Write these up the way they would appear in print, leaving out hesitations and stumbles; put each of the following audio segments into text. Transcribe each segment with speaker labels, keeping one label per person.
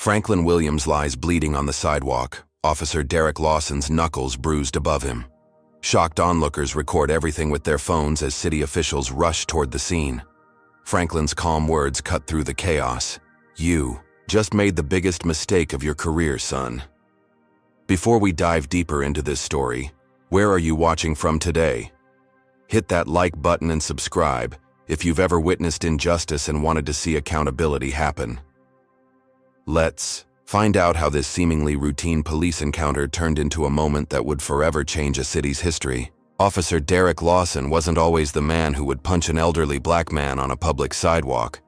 Speaker 1: Franklin Williams lies bleeding on the sidewalk, Officer Derek Lawson's knuckles bruised above him. Shocked onlookers record everything with their phones as city officials rush toward the scene. Franklin's calm words cut through the chaos. "You just made the biggest mistake of your career, son." Before we dive deeper into this story, where are you watching from today? Hit that like button and subscribe if you've ever witnessed injustice and wanted to see accountability happen. Let's find out how this seemingly routine police encounter turned into a moment that would forever change a city's history. Officer Derek Lawson wasn't always the man who would punch an elderly black man on a public sidewalk.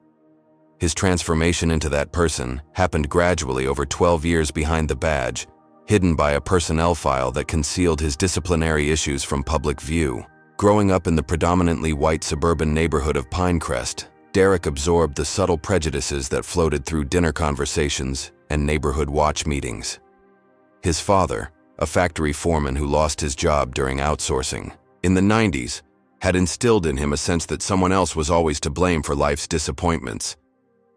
Speaker 1: His transformation into that person happened gradually over 12 years behind the badge, hidden by a personnel file that concealed his disciplinary issues from public view. Growing up in the predominantly white suburban neighborhood of Pinecrest, Derek absorbed the subtle prejudices that floated through dinner conversations and neighborhood watch meetings. His father, a factory foreman who lost his job during outsourcing in the 90s, had instilled in him a sense that someone else was always to blame for life's disappointments.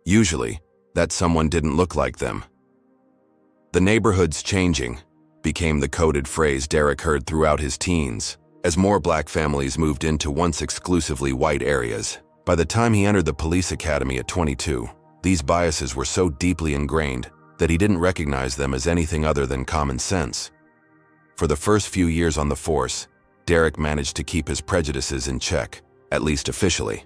Speaker 1: Usually, that someone didn't look like them. "The neighborhood's changing" became the coded phrase Derek heard throughout his teens, as more black families moved into once exclusively white areas. By the time he entered the police academy at 22, these biases were so deeply ingrained that he didn't recognize them as anything other than common sense. For the first few years on the force, Derek managed to keep his prejudices in check, at least officially.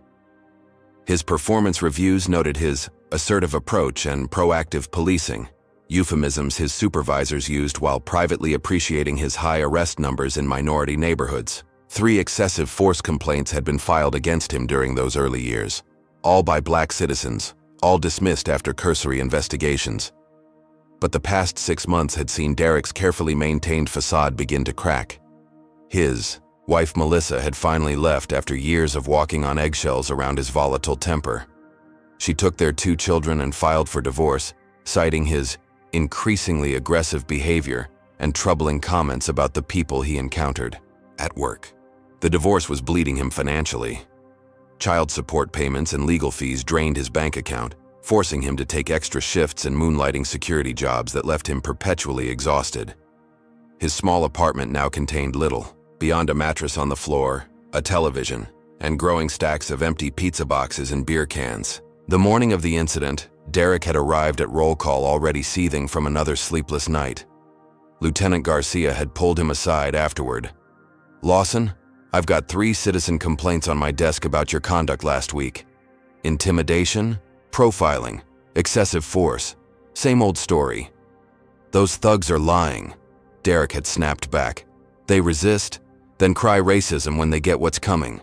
Speaker 1: His performance reviews noted his assertive approach and proactive policing, euphemisms his supervisors used while privately appreciating his high arrest numbers in minority neighborhoods. 3 excessive force complaints had been filed against him during those early years, all by black citizens, all dismissed after cursory investigations. But the past 6 months had seen Derek's carefully maintained facade begin to crack. His wife Melissa had finally left after years of walking on eggshells around his volatile temper. She took their 2 children and filed for divorce, citing his increasingly aggressive behavior and troubling comments about the people he encountered at work. The divorce was bleeding him financially. Child support payments and legal fees drained his bank account, forcing him to take extra shifts and moonlighting security jobs that left him perpetually exhausted. His small apartment now contained little, beyond a mattress on the floor, a television, and growing stacks of empty pizza boxes and beer cans. The morning of the incident, Derek had arrived at roll call already seething from another sleepless night. Lieutenant Garcia had pulled him aside afterward. "Lawson, I've got 3 citizen complaints on my desk about your conduct last week. Intimidation, profiling, excessive force. Same old story." "Those thugs are lying," Derek had snapped back. "They resist, then cry racism when they get what's coming."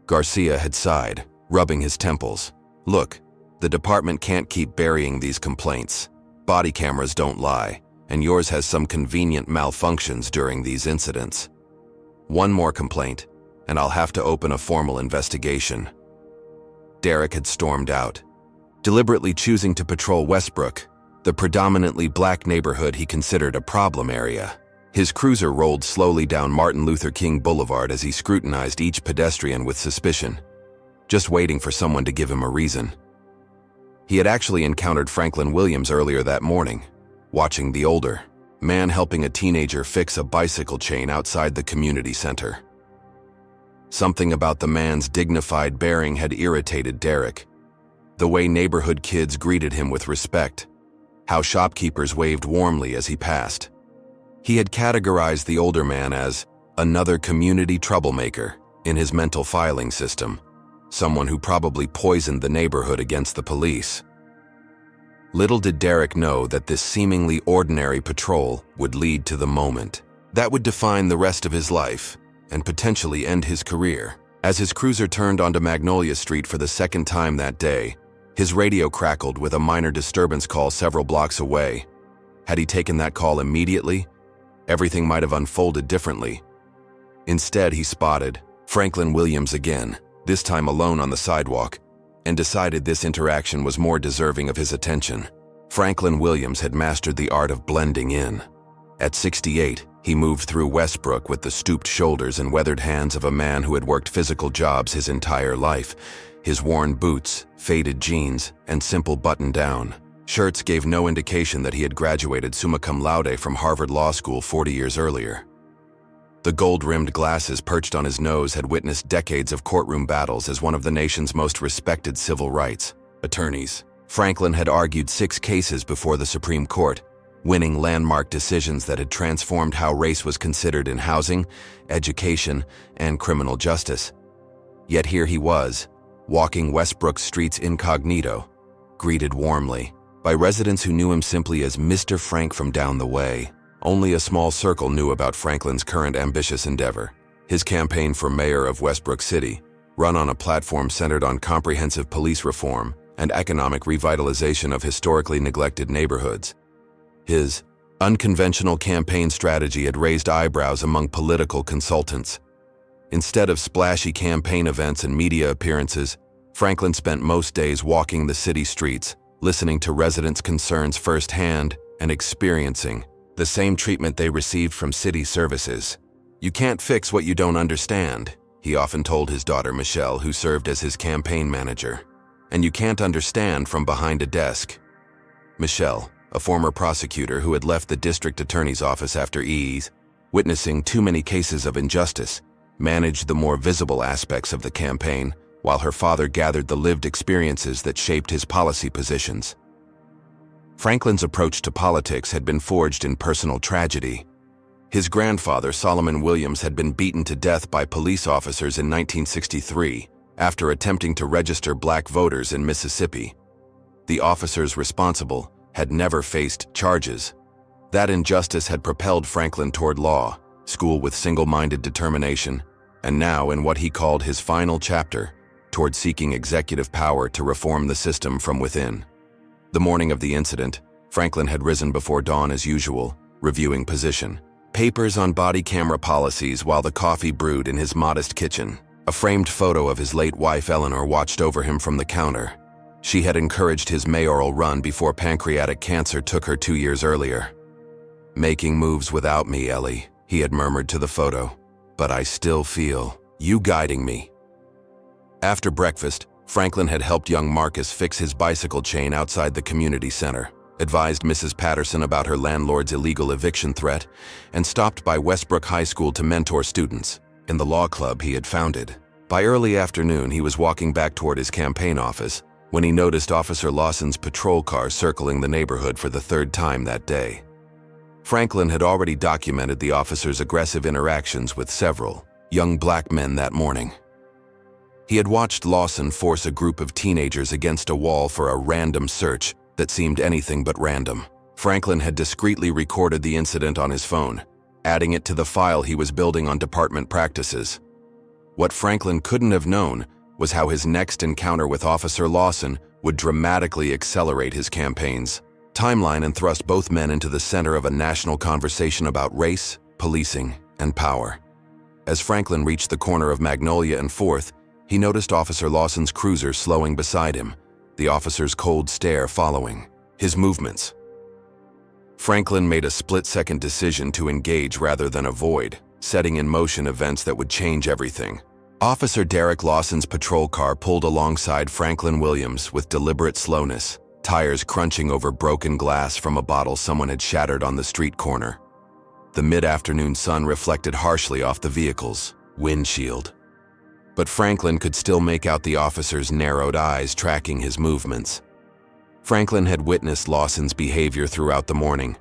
Speaker 1: Garcia had sighed, rubbing his temples. "Look, the department can't keep burying these complaints. Body cameras don't lie, and yours has some convenient malfunctions during these incidents. One more complaint, and I'll have to open a formal investigation." Derek had stormed out, deliberately choosing to patrol Westbrook, the predominantly black neighborhood he considered a problem area. His cruiser rolled slowly down Martin Luther King Boulevard as he scrutinized each pedestrian with suspicion, just waiting for someone to give him a reason. He had actually encountered Franklin Williams earlier that morning, watching the older man helping a teenager fix a bicycle chain outside the community center. Something about the man's dignified bearing had irritated Derek. The way neighborhood kids greeted him with respect, how shopkeepers waved warmly as he passed. He had categorized the older man as another community troublemaker in his mental filing system, someone who probably poisoned the neighborhood against the police. Little did Derek know that this seemingly ordinary patrol would lead to the moment that would define the rest of his life and potentially end his career. As his cruiser turned onto Magnolia Street for the 2nd time that day, his radio crackled with a minor disturbance call several blocks away. Had he taken that call immediately, everything might have unfolded differently. Instead, he spotted Franklin Williams again, this time alone on the sidewalk, and decided this interaction was more deserving of his attention. Franklin Williams had mastered the art of blending in. At 68, he moved through Westbrook with the stooped shoulders and weathered hands of a man who had worked physical jobs his entire life. His worn boots, faded jeans, and simple button-down Shirts gave no indication that he had graduated summa cum laude from Harvard Law School 40 years earlier. The gold-rimmed glasses perched on his nose had witnessed decades of courtroom battles as one of the nation's most respected civil rights attorneys. Franklin had argued 6 cases before the Supreme Court, winning landmark decisions that had transformed how race was considered in housing, education, and criminal justice. Yet here he was, walking Westbrook streets incognito, greeted warmly by residents who knew him simply as Mr. Frank from down the way. Only a small circle knew about Franklin's current ambitious endeavor, his campaign for mayor of Westbrook City, run on a platform centered on comprehensive police reform and economic revitalization of historically neglected neighborhoods. His unconventional campaign strategy had raised eyebrows among political consultants. Instead of splashy campaign events and media appearances, Franklin spent most days walking the city streets, listening to residents' concerns firsthand and experiencing the same treatment they received from city services. "You can't fix what you don't understand," he often told his daughter Michelle, who served as his campaign manager. "And you can't understand from behind a desk." Michelle, a former prosecutor who had left the district attorney's office after witnessing too many cases of injustice, managed the more visible aspects of the campaign, while her father gathered the lived experiences that shaped his policy positions. Franklin's approach to politics had been forged in personal tragedy. His grandfather, Solomon Williams, had been beaten to death by police officers in 1963 after attempting to register black voters in Mississippi. The officers responsible had never faced charges. That injustice had propelled Franklin toward law, school with single-minded determination, and now, in what he called his final chapter, toward seeking executive power to reform the system from within. The morning of the incident, Franklin had risen before dawn as usual, reviewing position. Papers on body camera policies while the coffee brewed in his modest kitchen. A framed photo of his late wife Eleanor watched over him from the counter. She had encouraged his mayoral run before pancreatic cancer took her 2 years earlier. "Making moves without me, Ellie," he had murmured to the photo. "But I still feel you guiding me." After breakfast, Franklin had helped young Marcus fix his bicycle chain outside the community center, advised Mrs. Patterson about her landlord's illegal eviction threat, and stopped by Westbrook High School to mentor students in the law club he had founded. By early afternoon, he was walking back toward his campaign office when he noticed Officer Lawson's patrol car circling the neighborhood for the 3rd time that day. Franklin had already documented the officer's aggressive interactions with several young black men that morning. He had watched Lawson force a group of teenagers against a wall for a random search that seemed anything but random. Franklin had discreetly recorded the incident on his phone, adding it to the file he was building on department practices. What Franklin couldn't have known was how his next encounter with Officer Lawson would dramatically accelerate his campaign's timeline and thrust both men into the center of a national conversation about race, policing, and power. As Franklin reached the corner of Magnolia and 4th, he noticed Officer Lawson's cruiser slowing beside him, the officer's cold stare following his movements. Franklin made a split-second decision to engage rather than avoid, setting in motion events that would change everything. Officer Derek Lawson's patrol car pulled alongside Franklin Williams with deliberate slowness, tires crunching over broken glass from a bottle someone had shattered on the street corner. The mid-afternoon sun reflected harshly off the vehicle's windshield. But Franklin could still make out the officer's narrowed eyes tracking his movements. Franklin had witnessed Lawson's behavior throughout the morning,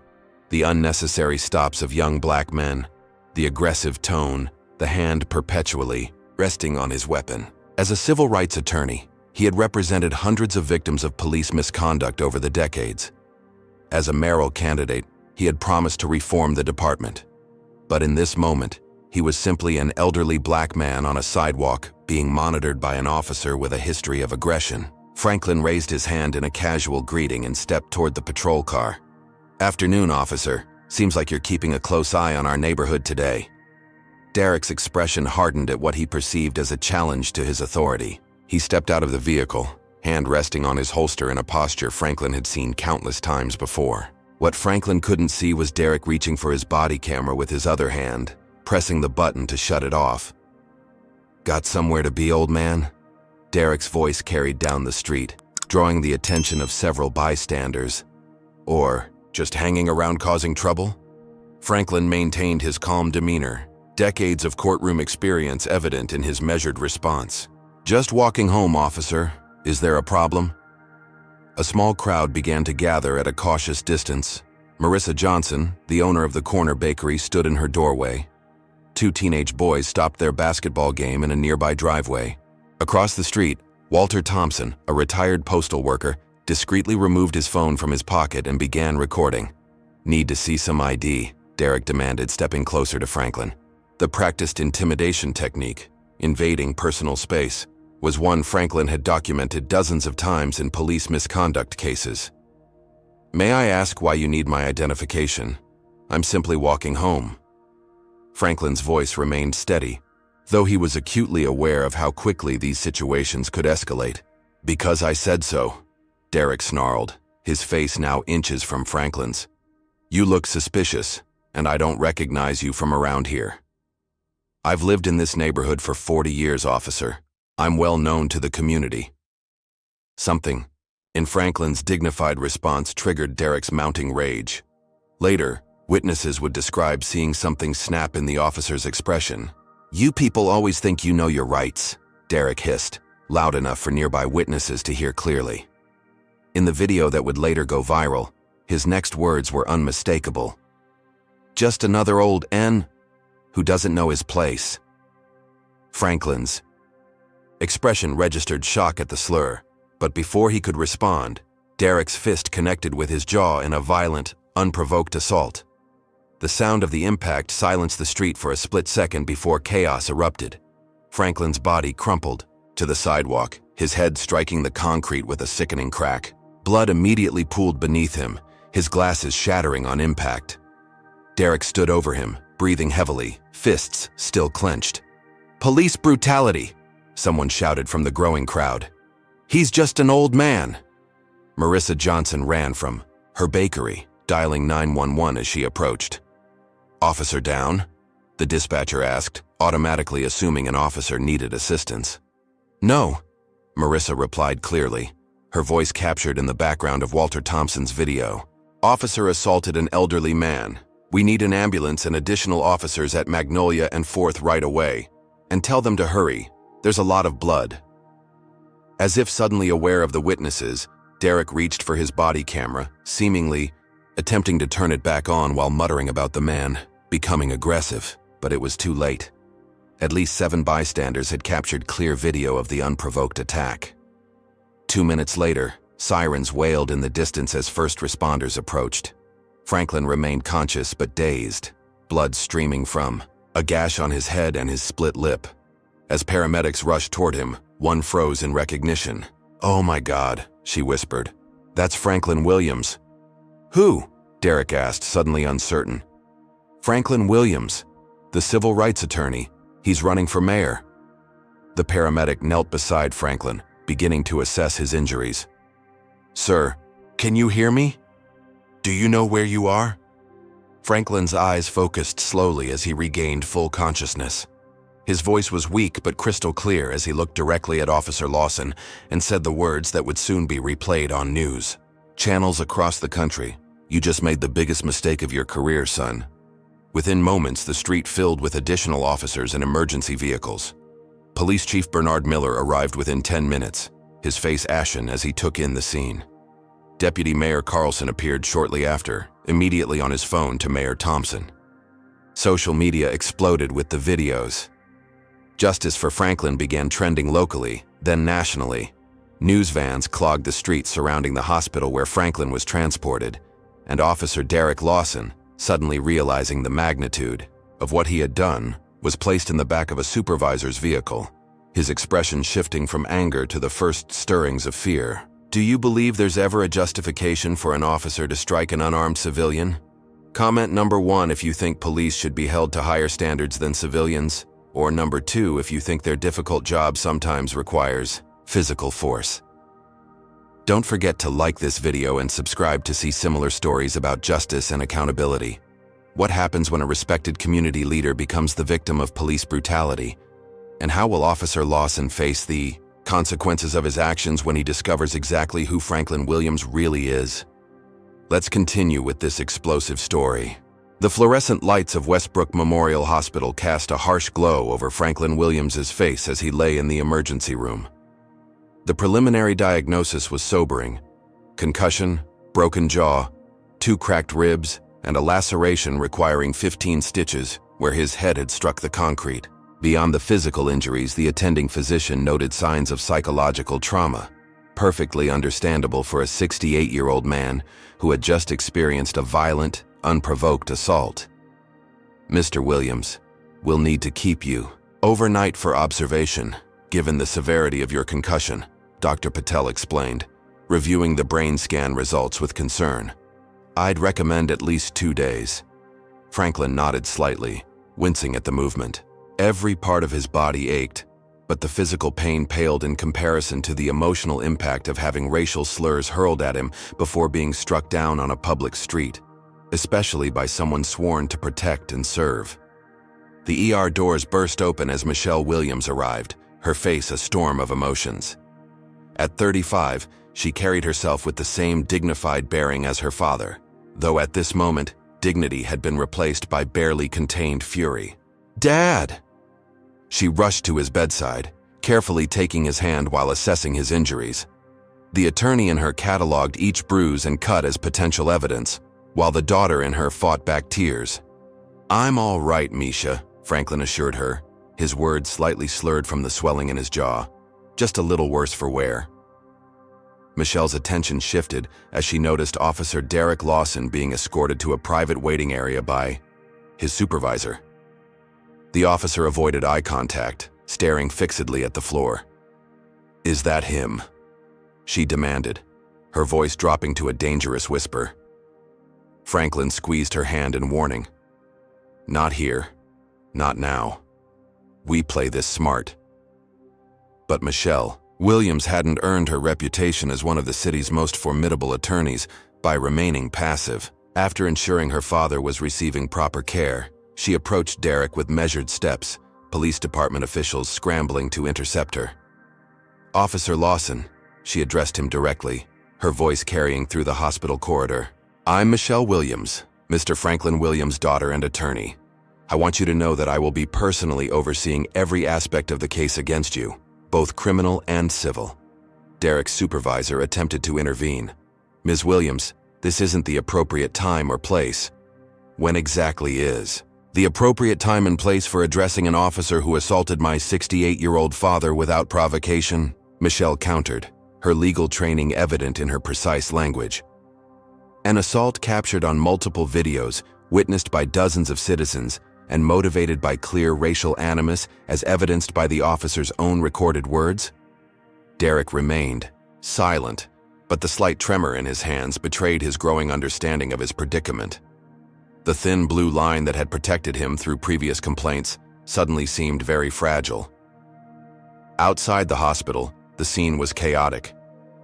Speaker 1: the unnecessary stops of young black men, the aggressive tone, the hand perpetually resting on his weapon. As a civil rights attorney, he had represented hundreds of victims of police misconduct over the decades. As a mayoral candidate, he had promised to reform the department. But in this moment, he was simply an elderly black man on a sidewalk being monitored by an officer with a history of aggression. Franklin raised his hand in a casual greeting and stepped toward the patrol car. "Afternoon, officer. Seems like you're keeping a close eye on our neighborhood today." Derek's expression hardened at what he perceived as a challenge to his authority. He stepped out of the vehicle, hand resting on his holster in a posture Franklin had seen countless times before. What Franklin couldn't see was Derek reaching for his body camera with his other hand, pressing the button to shut it off. "Got somewhere to be, old man?" Derek's voice carried down the street. drawing the attention of several bystanders. Or just hanging around causing trouble? Franklin maintained his calm demeanor, decades of courtroom experience evident in his measured response. "Just walking home, officer. Is there a problem?" A small crowd began to gather at a cautious distance. Marissa Johnson, the owner of the corner bakery, stood in her doorway. Two teenage boys stopped their basketball game in a nearby driveway. Across the street, Walter Thompson, a retired postal worker, discreetly removed his phone from his pocket and began recording. "Need to see some ID," Derek demanded, stepping closer to Franklin. The practiced intimidation technique, invading personal space, was one Franklin had documented dozens of times in police misconduct cases. "May I ask why you need my identification? I'm simply walking home." Franklin's voice remained steady, though he was acutely aware of how quickly these situations could escalate. "Because I said so," Derek snarled, his face now inches from Franklin's. "You look suspicious, and I don't recognize you from around here." "I've lived in this neighborhood for 40 years, officer. I'm well known to the community." Something in Franklin's dignified response triggered Derek's mounting rage. Later, witnesses would describe seeing something snap in the officer's expression. "You people always think you know your rights," Derek hissed, loud enough for nearby witnesses to hear clearly. In the video that would later go viral, his next words were unmistakable. "Just another old N who doesn't know his place." Franklin's expression registered shock at the slur, but before he could respond, Derek's fist connected with his jaw in a violent, unprovoked assault. The sound of the impact silenced the street for a split second before chaos erupted. Franklin's body crumpled to the sidewalk, his head striking the concrete with a sickening crack. Blood immediately pooled beneath him, his glasses shattering on impact. Derek stood over him, breathing heavily, fists still clenched. "Police brutality!" someone shouted from the growing crowd. "He's just an old man!" Marissa Johnson ran from her bakery, dialing 911 as she approached. "Officer down?" the dispatcher asked, automatically assuming an officer needed assistance. "No," Marissa replied clearly, her voice captured in the background of Walter Thompson's video. "Officer assaulted an elderly man. We need an ambulance and additional officers at Magnolia and 4th right away. And tell them to hurry. There's a lot of blood." As if suddenly aware of the witnesses, Derek reached for his body camera, seemingly attempting to turn it back on while muttering about the man becoming aggressive, but it was too late. At least 7 bystanders had captured clear video of the unprovoked attack. 2 minutes later, sirens wailed in the distance as first responders approached. Franklin remained conscious but dazed, blood streaming from a gash on his head and his split lip. As paramedics rushed toward him, one froze in recognition. "Oh my God," she whispered. "That's Franklin Williams." "Who?" Derek asked, suddenly uncertain. "Franklin Williams, the civil rights attorney. He's running for mayor." The paramedic knelt beside Franklin, beginning to assess his injuries. "Sir, can you hear me? Do you know where you are?" Franklin's eyes focused slowly as he regained full consciousness. His voice was weak but crystal clear as he looked directly at Officer Lawson and said the words that would soon be replayed on news channels across the country. "You just made the biggest mistake of your career, son." Within moments, the street filled with additional officers and emergency vehicles. Police Chief Bernard Miller arrived within 10 minutes, his face ashen as he took in the scene. Deputy Mayor Carlson appeared shortly after, immediately on his phone to Mayor Thompson. Social media exploded with the videos. Justice for Franklin began trending locally, then nationally. News vans clogged the streets surrounding the hospital where Franklin was transported, and Officer Derek Lawson, suddenly realizing the magnitude of what he had done, was placed in the back of a supervisor's vehicle, his expression shifting from anger to the first stirrings of fear. "Do you believe there's ever a justification for an officer to strike an unarmed civilian? Comment number 1 if you think police should be held to higher standards than civilians, or number 2 if you think their difficult job sometimes requires physical force." Don't forget to like this video and subscribe to see similar stories about justice and accountability. What happens when a respected community leader becomes the victim of police brutality? And how will Officer Lawson face the Consequences of his actions when he discovers exactly who Franklin Williams really is. Let's continue with this explosive story. The fluorescent lights of Westbrook Memorial Hospital cast a harsh glow over Franklin Williams's face as he lay in the emergency room. The preliminary diagnosis was sobering: concussion, broken jaw, 2 cracked ribs, and a laceration requiring 15 stitches where his head had struck the concrete. Beyond the physical injuries, the attending physician noted signs of psychological trauma, perfectly understandable for a 68-year-old man who had just experienced a violent, unprovoked assault. "Mr. Williams, we'll need to keep you overnight for observation, given the severity of your concussion," Dr. Patel explained, reviewing the brain scan results with concern. "I'd recommend at least 2 days." Franklin nodded slightly, wincing at the movement. Every part of his body ached, but the physical pain paled in comparison to the emotional impact of having racial slurs hurled at him before being struck down on a public street, especially by someone sworn to protect and serve. The ER doors burst open as Michelle Williams arrived, her face a storm of emotions. At 35, she carried herself with the same dignified bearing as her father, though at this moment, dignity had been replaced by barely contained fury. "Dad!" She rushed to his bedside, carefully taking his hand while assessing his injuries. The attorney in her cataloged each bruise and cut as potential evidence, while the daughter in her fought back tears. "I'm all right, Misha," Franklin assured her, his words slightly slurred from the swelling in his jaw. "Just a little worse for wear." Michelle's attention shifted as she noticed Officer Derek Lawson being escorted to a private waiting area by his supervisor. The officer avoided eye contact, staring fixedly at the floor. "Is that him?" she demanded, her voice dropping to a dangerous whisper. Franklin squeezed her hand in warning. "Not here. Not now. We play this smart." But Michelle Williams hadn't earned her reputation as one of the city's most formidable attorneys by remaining passive. After ensuring her father was receiving proper care, she approached Derek with measured steps, police department officials scrambling to intercept her. "Officer Lawson," she addressed him directly, her voice carrying through the hospital corridor. "I'm Michelle Williams, Mr. Franklin Williams' daughter and attorney. I want you to know that I will be personally overseeing every aspect of the case against you, both criminal and civil." Derek's supervisor attempted to intervene. "Ms. Williams, this isn't the appropriate time or place." "When exactly is the appropriate time and place for addressing an officer who assaulted my 68-year-old father without provocation?" Michelle countered, her legal training evident in her precise language. An assault captured on multiple videos, witnessed by dozens of citizens, and motivated by clear racial animus as evidenced by the officer's own recorded words? Derek remained silent, but the slight tremor in his hands betrayed his growing understanding of his predicament. The thin blue line that had protected him through previous complaints suddenly seemed very fragile. Outside the hospital, the scene was chaotic.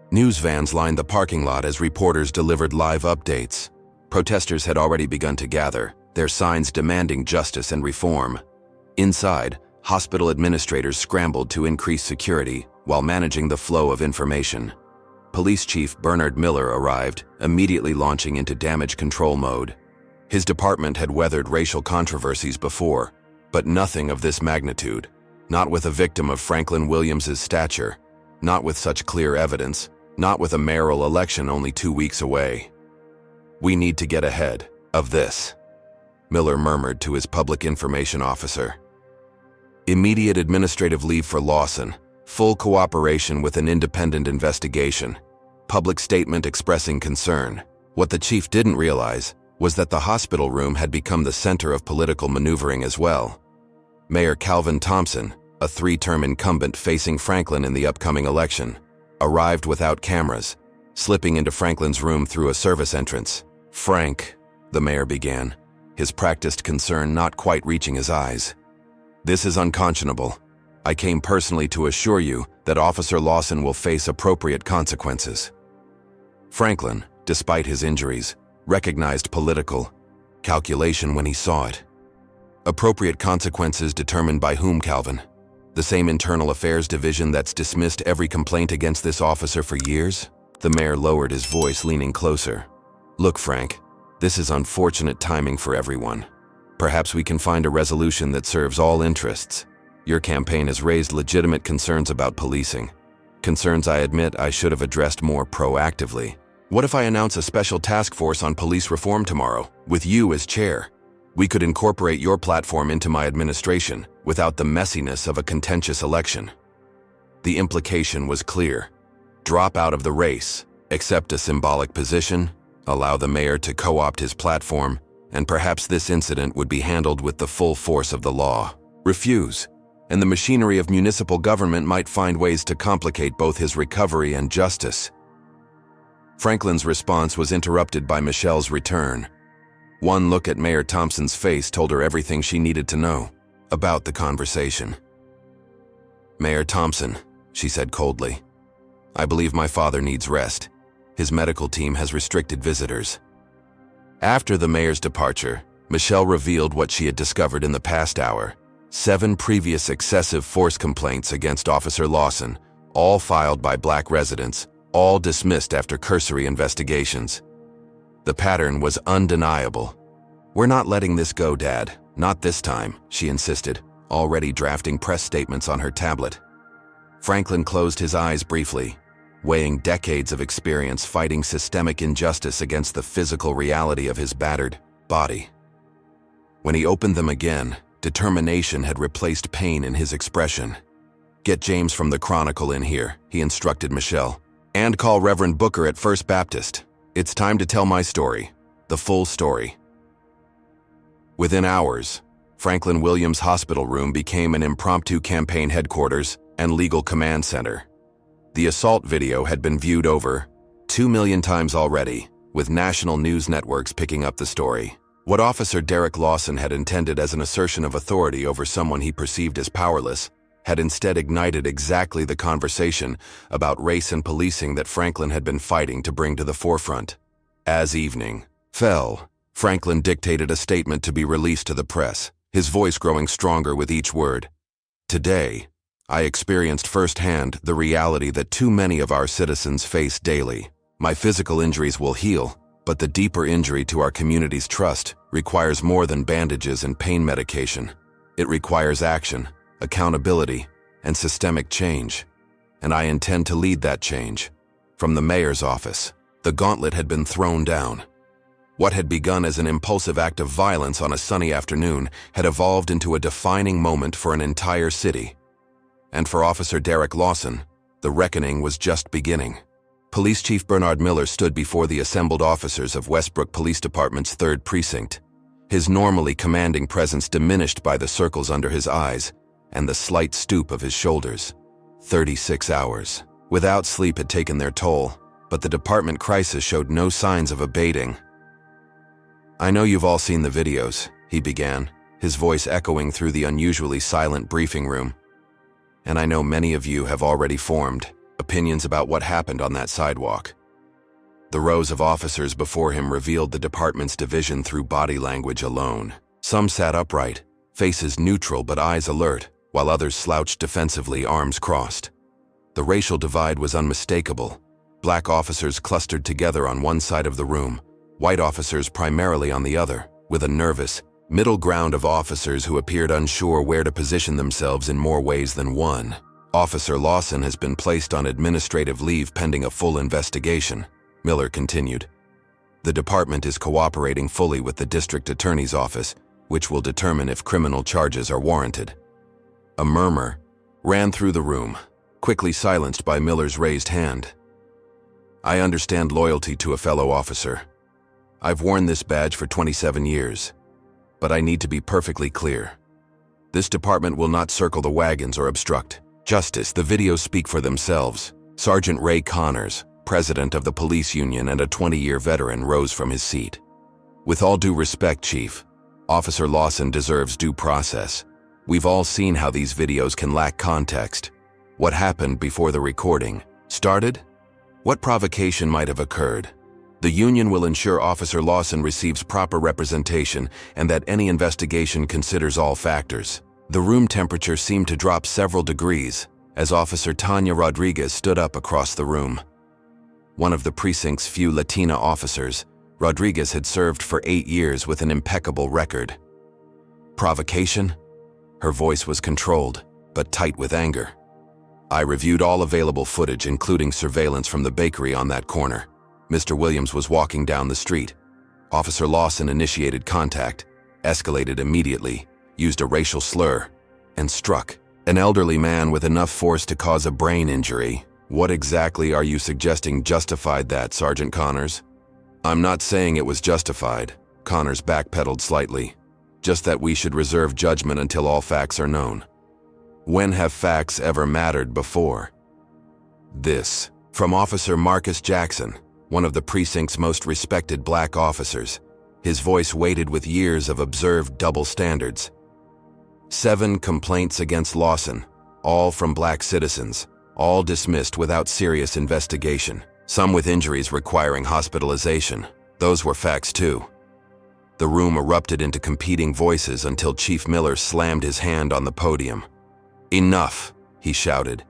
Speaker 1: News vans lined the parking lot as reporters delivered live updates. Protesters had already begun to gather, their signs demanding justice and reform. Inside, hospital administrators scrambled to increase security while managing the flow of information. Police Chief Bernard Miller arrived, immediately launching into damage control mode. His department had weathered racial controversies before, but nothing of this magnitude. Not with a victim of Franklin Williams's stature, not with such clear evidence, not with a mayoral election only 2 weeks away. "We need to get ahead of this," Miller murmured to his public information officer. "Immediate administrative leave for Lawson, full cooperation with an independent investigation, public statement expressing concern." What the chief didn't realize was that the hospital room had become the center of political maneuvering as well. Mayor Calvin Thompson, a 3-term incumbent facing Franklin in the upcoming election, arrived without cameras, slipping into Franklin's room through a service entrance. "Frank," the mayor began, his practiced concern not quite reaching his eyes. "This is unconscionable. I came personally to assure you that Officer Lawson will face appropriate consequences." Franklin, despite his injuries, recognized political calculation when he saw it. "Appropriate consequences determined by whom, Calvin?" The same internal affairs division that's dismissed every complaint against this officer for years? The mayor lowered his voice, leaning closer. Look, Frank, this is unfortunate timing for everyone. Perhaps we can find a resolution that serves all interests. Your campaign has raised legitimate concerns about policing. Concerns I admit I should have addressed more proactively. What if I announce a special task force on police reform tomorrow, with you as chair? We could incorporate your platform into my administration without the messiness of a contentious election. The implication was clear. Drop out of the race, accept a symbolic position, allow the mayor to co-opt his platform, and perhaps this incident would be handled with the full force of the law. Refuse, and the machinery of municipal government might find ways to complicate both his recovery and justice. Franklin's response was interrupted by Michelle's return. One look at Mayor Thompson's face told her everything she needed to know about the conversation. Mayor Thompson, she said coldly, I believe my father needs rest. His medical team has restricted visitors. After the mayor's departure, Michelle revealed what she had discovered in the past hour. 7 previous excessive force complaints against Officer Lawson, all filed by black residents, all dismissed after cursory investigations. The pattern was undeniable. We're not letting this go, Dad. Not this time, she insisted, already drafting press statements on her tablet. Franklin closed his eyes briefly, weighing decades of experience fighting systemic injustice against the physical reality of his battered body. When he opened them again, determination had replaced pain in his expression. Get James from the Chronicle in here, he instructed Michelle, and call Reverend Booker at First Baptist. It's time to tell my story, the full story. Within hours, Franklin Williams' hospital room became an impromptu campaign headquarters and legal command center. The assault video had been viewed over 2 million times already, with national news networks picking up the story. What Officer Derek Lawson had intended as an assertion of authority over someone he perceived as powerless had instead ignited exactly the conversation about race and policing that Franklin had been fighting to bring to the forefront. As evening fell, Franklin dictated a statement to be released to the press, his voice growing stronger with each word. Today, I experienced firsthand the reality that too many of our citizens face daily. My physical injuries will heal, but the deeper injury to our community's trust requires more than bandages and pain medication. It requires action, accountability, and systemic change. And I intend to lead that change. From the mayor's office, the gauntlet had been thrown down. What had begun as an impulsive act of violence on a sunny afternoon had evolved into a defining moment for an entire city. And for Officer Derek Lawson, the reckoning was just beginning. Police Chief Bernard Miller stood before the assembled officers of Westbrook Police Department's 3rd Precinct, his normally commanding presence diminished by the circles under his eyes and the slight stoop of his shoulders. 36 hours without sleep had taken their toll, but the department crisis showed no signs of abating. I know you've all seen the videos, he began, his voice echoing through the unusually silent briefing room. And I know many of you have already formed opinions about what happened on that sidewalk. The rows of officers before him revealed the department's division through body language alone. Some sat upright, faces neutral but eyes alert, while others slouched defensively, arms crossed. The racial divide was unmistakable. Black officers clustered together on one side of the room, white officers primarily on the other, with a nervous middle ground of officers who appeared unsure where to position themselves in more ways than one. Officer Lawson has been placed on administrative leave pending a full investigation, Miller continued. The department is cooperating fully with the district attorney's office, which will determine if criminal charges are warranted. A murmur ran through the room, quickly silenced by Miller's raised hand. I understand loyalty to a fellow officer. I've worn this badge for 27 years, but I need to be perfectly clear. This department will not circle the wagons or obstruct justice. The videos speak for themselves. Sergeant Ray Connors, president of the police union and a 20-year veteran, rose from his seat. With all due respect, Chief, Officer Lawson deserves due process. We've all seen how these videos can lack context. What happened before the recording started? What provocation might have occurred? The union will ensure Officer Lawson receives proper representation and that any investigation considers all factors. The room temperature seemed to drop several degrees as Officer Tanya Rodriguez stood up across the room. One of the precinct's few Latina officers, Rodriguez had served for 8 years with an impeccable record. Provocation? Her voice was controlled, but tight with anger. I reviewed all available footage, including surveillance from the bakery on that corner. Mr. Williams was walking down the street. Officer Lawson initiated contact, escalated immediately, used a racial slur, and struck an elderly man with enough force to cause a brain injury. What exactly are you suggesting justified that, Sergeant Connors? I'm not saying it was justified, Connors backpedaled slightly. Just that we should reserve judgment until all facts are known. When have facts ever mattered before? This, from Officer Marcus Jackson, one of the precinct's most respected black officers, his voice weighted with years of observed double standards. 7 complaints against Lawson, all from black citizens, all dismissed without serious investigation, some with injuries requiring hospitalization. Those were facts too. The room erupted into competing voices until Chief Miller slammed his hand on the podium. Enough, he shouted.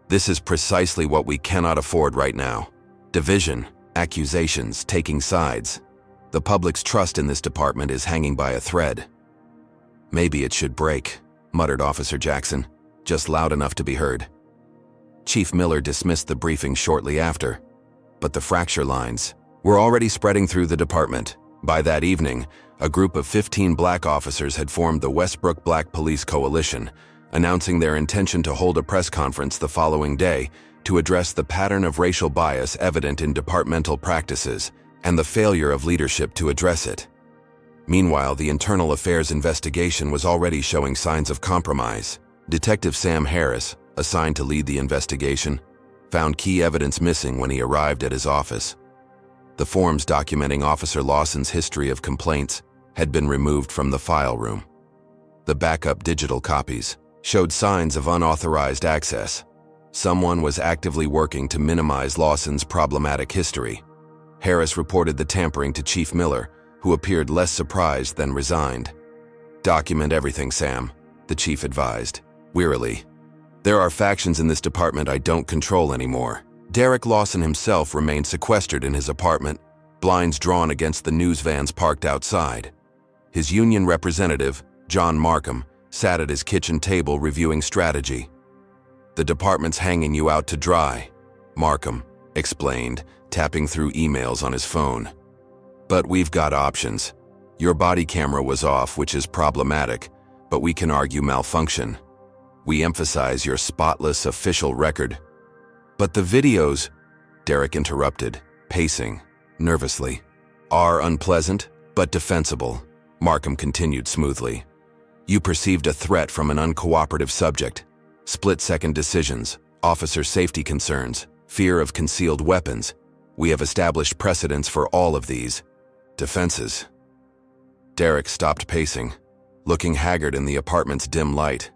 Speaker 1: This is precisely what we cannot afford right now. Division, accusations, taking sides. The public's trust in this department is hanging by a thread. Maybe it should break, muttered Officer Jackson, just loud enough to be heard. Chief Miller dismissed the briefing shortly after, but the fracture lines were already spreading through the department. By that evening, a group of 15 black officers had formed the Westbrook Black Police Coalition, announcing their intention to hold a press conference the following day to address the pattern of racial bias evident in departmental practices and the failure of leadership to address it. Meanwhile, the internal affairs investigation was already showing signs of compromise. Detective Sam Harris, assigned to lead the investigation, found key evidence missing when he arrived at his office. The forms documenting Officer Lawson's history of complaints had been removed from the file room. The backup digital copies showed signs of unauthorized access. Someone was actively working to minimize Lawson's problematic history. Harris reported the tampering to Chief Miller, who appeared less surprised than resigned. Document everything, Sam, the chief advised, wearily. There are factions in this department I don't control anymore. Derek Lawson himself remained sequestered in his apartment, blinds drawn against the news vans parked outside. His union representative, John Markham, sat at his kitchen table reviewing strategy. The department's hanging you out to dry, Markham explained, tapping through emails on his phone. But we've got options. Your body camera was off, which is problematic, but we can argue malfunction. We emphasize your spotless official record. But the videos, Derek interrupted, pacing nervously, are unpleasant, but defensible, Markham continued smoothly. You perceived a threat from an uncooperative subject, split-second decisions, officer safety concerns, fear of concealed weapons. We have established precedents for all of these defenses. Derek stopped pacing, looking haggard in the apartment's dim light.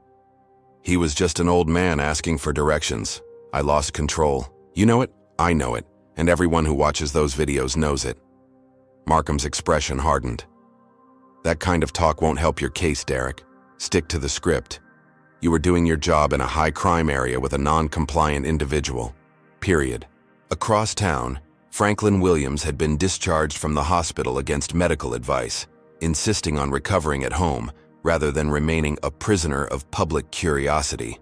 Speaker 1: He was just an old man asking for directions. I lost control. You know it, I know it, and everyone who watches those videos knows it. Markham's expression hardened. That kind of talk won't help your case, Derek. Stick to the script. You were doing your job in a high-crime area with a non-compliant individual. Period. Across town, Franklin Williams had been discharged from the hospital against medical advice, insisting on recovering at home rather than remaining a prisoner of public curiosity.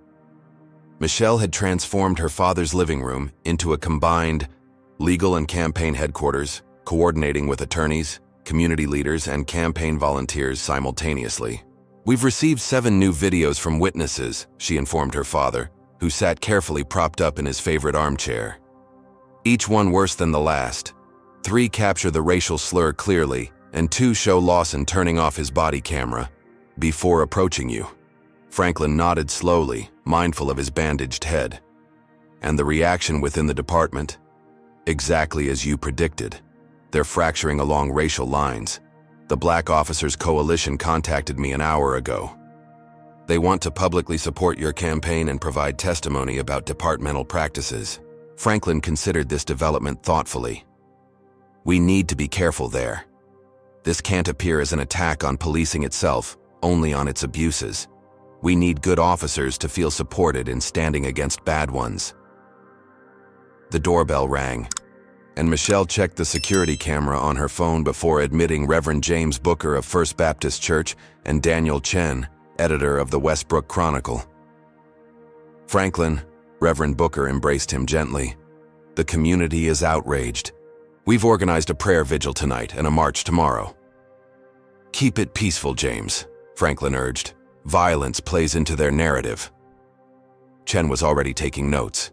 Speaker 1: Michelle had transformed her father's living room into a combined legal and campaign headquarters, coordinating with attorneys, community leaders, and campaign volunteers simultaneously. We've received 7 new videos from witnesses, she informed her father, who sat carefully propped up in his favorite armchair. Each one worse than the last. 3 capture the racial slur clearly, and 2 show Lawson turning off his body camera before approaching you. Franklin nodded slowly, mindful of his bandaged head. And the reaction within the department? Exactly as you predicted. They're fracturing along racial lines. The Black Officers Coalition contacted me an hour ago. They want to publicly support your campaign and provide testimony about departmental practices. Franklin considered this development thoughtfully. We need to be careful there. This can't appear as an attack on policing itself, only on its abuses. We need good officers to feel supported in standing against bad ones. The doorbell rang, and Michelle checked the security camera on her phone before admitting Reverend James Booker of First Baptist Church and Daniel Chen, editor of the Westbrook Chronicle. "Franklin," Reverend Booker embraced him gently. "The community is outraged. We've organized a prayer vigil tonight and a march tomorrow." "Keep it peaceful, James," Franklin urged. "Violence plays into their narrative." Chen was already taking notes.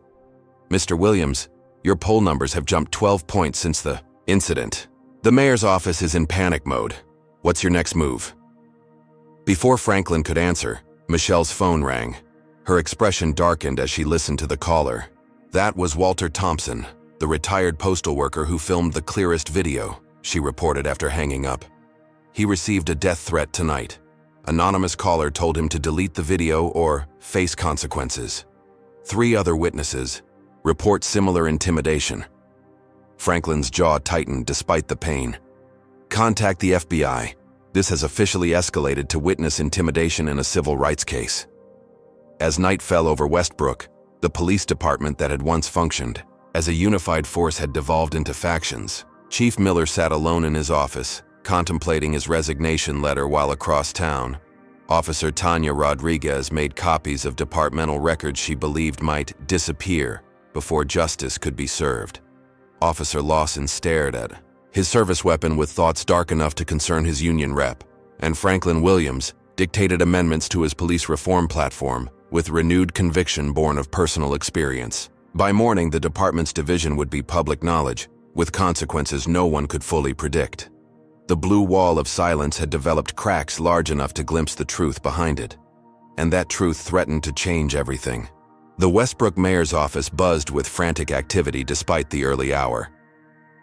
Speaker 1: "Mr. Williams, your poll numbers have jumped 12 points since the incident. The mayor's office is in panic mode. What's your next move?" Before Franklin could answer, Michelle's phone rang. Her expression darkened as she listened to the caller. "That was Walter Thompson, the retired postal worker who filmed the clearest video," she reported after hanging up. "He received a death threat tonight. Anonymous caller told him to delete the video or face consequences. 3 other witnesses report similar intimidation." Franklin's jaw tightened despite the pain. "Contact the FBI. This has officially escalated to witness intimidation in a civil rights case." As night fell over Westbrook, the police department that had once functioned as a unified force had devolved into factions. Chief Miller sat alone in his office, contemplating his resignation letter while across town. Officer Tanya Rodriguez made copies of departmental records she believed might disappear before justice could be served. Officer Lawson stared at his service weapon with thoughts dark enough to concern his union rep, and Franklin Williams dictated amendments to his police reform platform with renewed conviction born of personal experience. By morning, the department's division would be public knowledge, with consequences no one could fully predict. The blue wall of silence had developed cracks large enough to glimpse the truth behind it, and that truth threatened to change everything. The Westbrook mayor's office buzzed with frantic activity despite the early hour.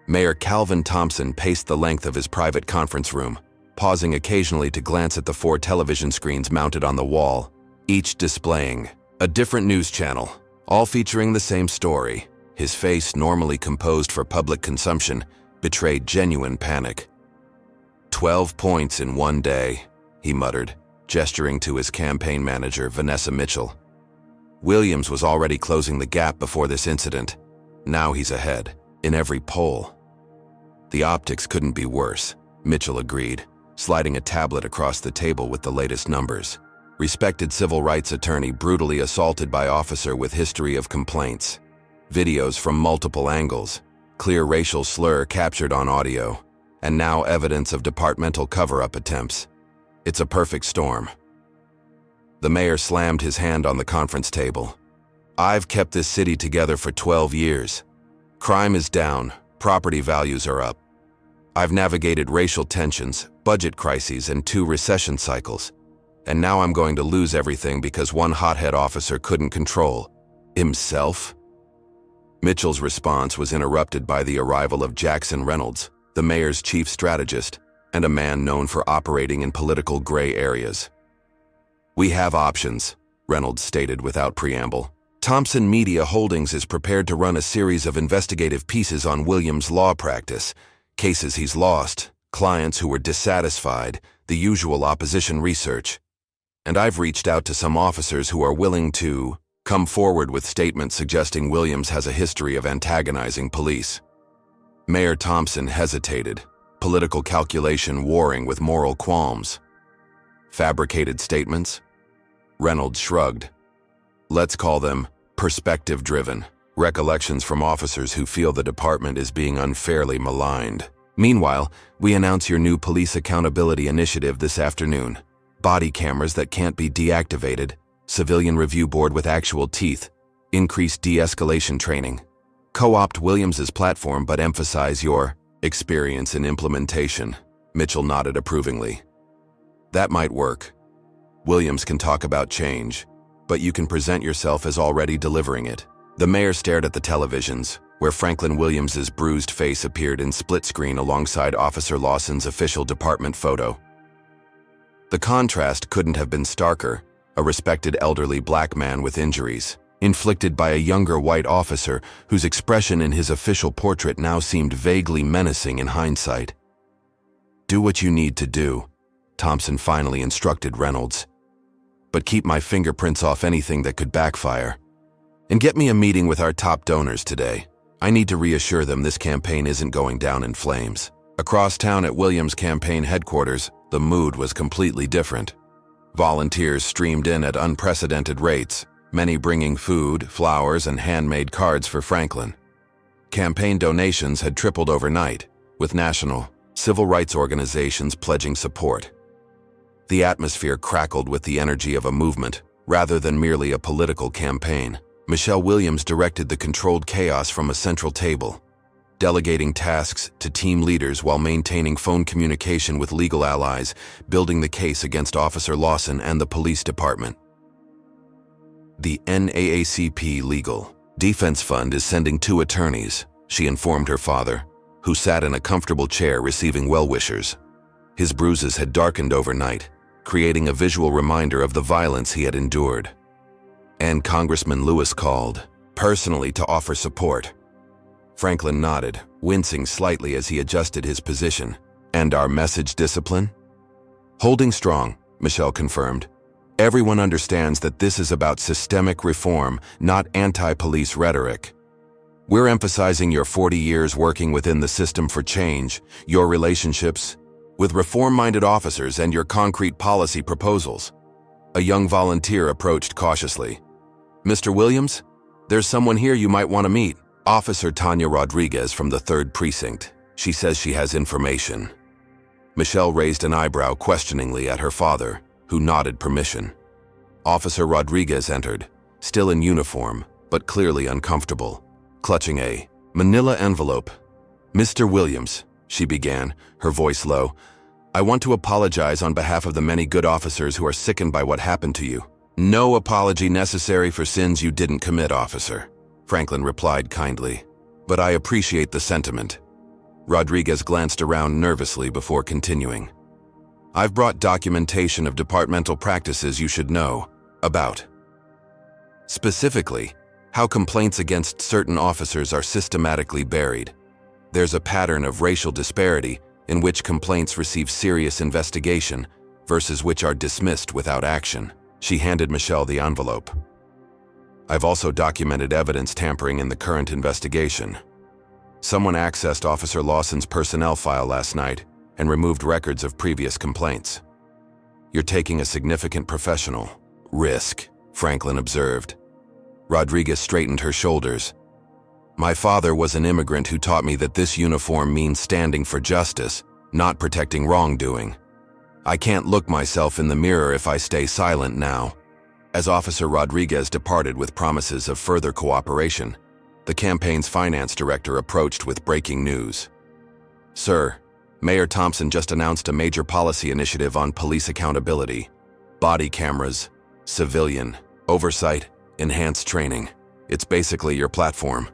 Speaker 1: Mayor Calvin Thompson paced the length of his private conference room, pausing occasionally to glance at the 4 television screens mounted on the wall, each displaying a different news channel, all featuring the same story. His face, normally composed for public consumption, betrayed genuine panic. 12 points in one day, he muttered, gesturing to his campaign manager, Vanessa Mitchell. Williams was already closing the gap before this incident. Now he's ahead, in every poll. The optics couldn't be worse, Mitchell agreed, sliding a tablet across the table with the latest numbers. Respected civil rights attorney brutally assaulted by officer with history of complaints. Videos from multiple angles, clear racial slur captured on audio, and now evidence of departmental cover-up attempts. It's a perfect storm. The mayor slammed his hand on the conference table. "I've kept this city together for 12 years. Crime is down, property values are up. I've navigated racial tensions, budget crises, and 2 recession cycles. And now I'm going to lose everything because one hothead officer couldn't control himself?" Mitchell's response was interrupted by the arrival of Jackson Reynolds, the mayor's chief strategist, and a man known for operating in political gray areas. "We have options," Reynolds stated without preamble. "Thompson Media Holdings is prepared to run a series of investigative pieces on Williams' law practice, cases he's lost, clients who were dissatisfied, the usual opposition research. And I've reached out to some officers who are willing to come forward with statements suggesting Williams has a history of antagonizing police." Mayor Thompson hesitated, political calculation warring with moral qualms. "Fabricated statements?" Reynolds shrugged. "Let's call them perspective-driven, recollections from officers who feel the department is being unfairly maligned. Meanwhile, we announce your new police accountability initiative this afternoon. Body cameras that can't be deactivated, civilian review board with actual teeth, increased de-escalation training. Co-opt Williams's platform but emphasize your experience in implementation." Mitchell nodded approvingly. "That might work. Williams can talk about change, but you can present yourself as already delivering it." The mayor stared at the televisions, where Franklin Williams's bruised face appeared in split screen alongside Officer Lawson's official department photo. The contrast couldn't have been starker, a respected elderly black man with injuries, inflicted by a younger white officer whose expression in his official portrait now seemed vaguely menacing in hindsight. "Do what you need to do," Thompson finally instructed Reynolds. but keep my fingerprints off anything that could backfire. And get me a meeting with our top donors today. I need to reassure them this campaign isn't going down in flames. Across town at Williams' campaign headquarters, the mood was completely different. Volunteers streamed in at unprecedented rates, many bringing food, flowers, and handmade cards for Franklin. Campaign donations had tripled overnight, with national, civil rights organizations pledging support. The atmosphere crackled with the energy of a movement, rather than merely a political campaign. Michelle Williams directed the controlled chaos from a central table, delegating tasks to team leaders while maintaining phone communication with legal allies, building the case against Officer Lawson and the police department. The NAACP Legal Defense Fund is sending 2 attorneys, she informed her father, who sat in a comfortable chair receiving well-wishers. His bruises had darkened overnight, creating a visual reminder of the violence he had endured. And Congressman Lewis called, personally to offer support. Franklin nodded, wincing slightly as he adjusted his position. And our message discipline? Holding strong, Michelle confirmed. Everyone understands that this is about systemic reform, not anti-police rhetoric. We're emphasizing your 40 years working within the system for change, your relationships with reform-minded officers, and your concrete policy proposals. A young volunteer approached cautiously. Mr. Williams, there's someone here you might want to meet. Officer Tanya Rodriguez from the 3rd Precinct. She says she has information. Michelle raised an eyebrow questioningly at her father, who nodded permission. Officer Rodriguez entered, still in uniform, but clearly uncomfortable, clutching a manila envelope. Mr. Williams, she began, her voice low, I want to apologize on behalf of the many good officers who are sickened by what happened to you. No apology necessary for sins you didn't commit, officer, Franklin replied kindly. But I appreciate the sentiment. Rodriguez glanced around nervously before continuing. I've brought documentation of departmental practices you should know about. Specifically, how complaints against certain officers are systematically buried. There's a pattern of racial disparity in which complaints receive serious investigation versus which are dismissed without action. She handed Michelle the envelope. I've also documented evidence tampering in the current investigation. Someone accessed Officer Lawson's personnel file last night and removed records of previous complaints. You're taking a significant professional risk, Franklin observed. Rodriguez straightened her shoulders. My father was an immigrant who taught me that this uniform means standing for justice, not protecting wrongdoing. I can't look myself in the mirror if I stay silent now. As Officer Rodriguez departed with promises of further cooperation, the campaign's finance director approached with breaking news. Sir, Mayor Thompson just announced a major policy initiative on police accountability, body cameras, civilian oversight, enhanced training. It's basically your platform.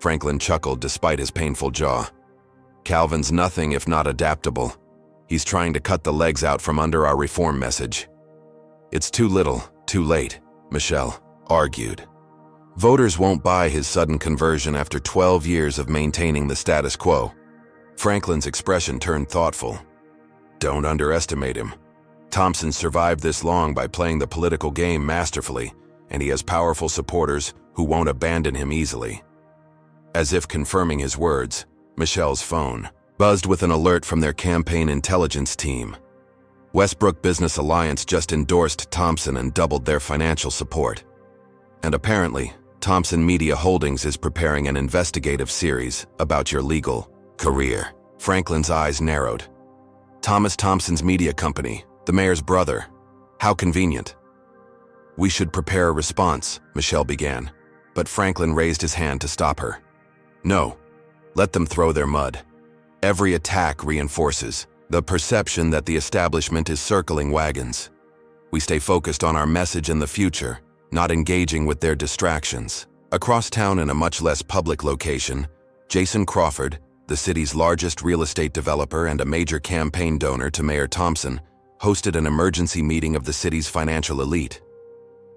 Speaker 1: Franklin chuckled despite his painful jaw. Calvin's nothing if not adaptable. He's trying to cut the legs out from under our reform message. It's too little, too late, Michelle argued. Voters won't buy his sudden conversion after 12 years of maintaining the status quo. Franklin's expression turned thoughtful. Don't underestimate him. Thompson survived this long by playing the political game masterfully, and he has powerful supporters who won't abandon him easily. As if confirming his words, Michelle's phone buzzed with an alert from their campaign intelligence team. Westbrook Business Alliance just endorsed Thompson and doubled their financial support. And apparently, Thompson Media Holdings is preparing an investigative series about your legal career. Franklin's eyes narrowed. Thomas Thompson's media company, the mayor's brother. How convenient. We should prepare a response, Michelle began, but Franklin raised his hand to stop her. No, let them throw their mud. Every attack reinforces the perception that the establishment is circling wagons. We stay focused on our message in the future, not engaging with their distractions. Across town in a much less public location, Jason Crawford, the city's largest real estate developer and a major campaign donor to Mayor Thompson, hosted an emergency meeting of the city's financial elite.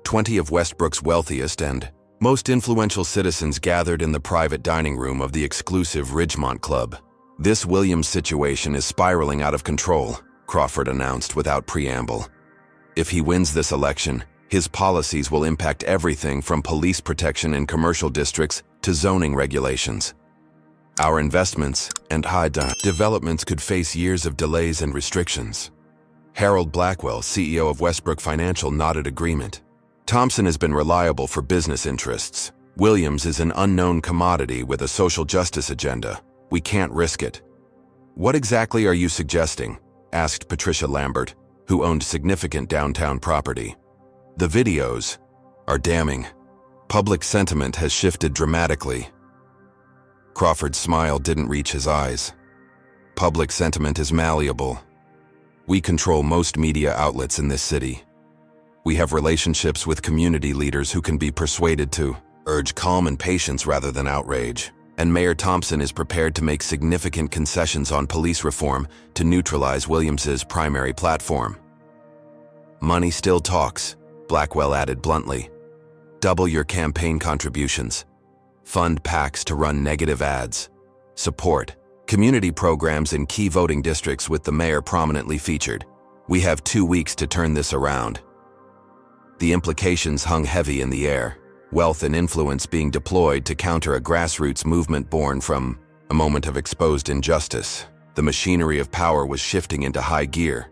Speaker 1: 20 of Westbrook's wealthiest and most influential citizens gathered in the private dining room of the exclusive Ridgemont Club. This Williams situation is spiraling out of control, Crawford announced without preamble. If he wins this election, his policies will impact everything from police protection in commercial districts to zoning regulations. Our investments and high developments could face years of delays and restrictions. Harold Blackwell, CEO of Westbrook Financial, nodded agreement. Thompson has been reliable for business interests. Williams is an unknown commodity with a social justice agenda. We can't risk it. What exactly are you suggesting? Asked Patricia Lambert, who owned significant downtown property. The videos are damning. Public sentiment has shifted dramatically. Crawford's smile didn't reach his eyes. Public sentiment is malleable. We control most media outlets in this city. We have relationships with community leaders who can be persuaded to urge calm and patience rather than outrage. And Mayor Thompson is prepared to make significant concessions on police reform to neutralize Williams's primary platform. Money still talks, Blackwell added bluntly. Double your campaign contributions. Fund PACs to run negative ads. Support community programs in key voting districts with the mayor prominently featured. We have 2 weeks to turn this around. The implications hung heavy in the air, wealth and influence being deployed to counter a grassroots movement born from a moment of exposed injustice. The machinery of power was shifting into high gear.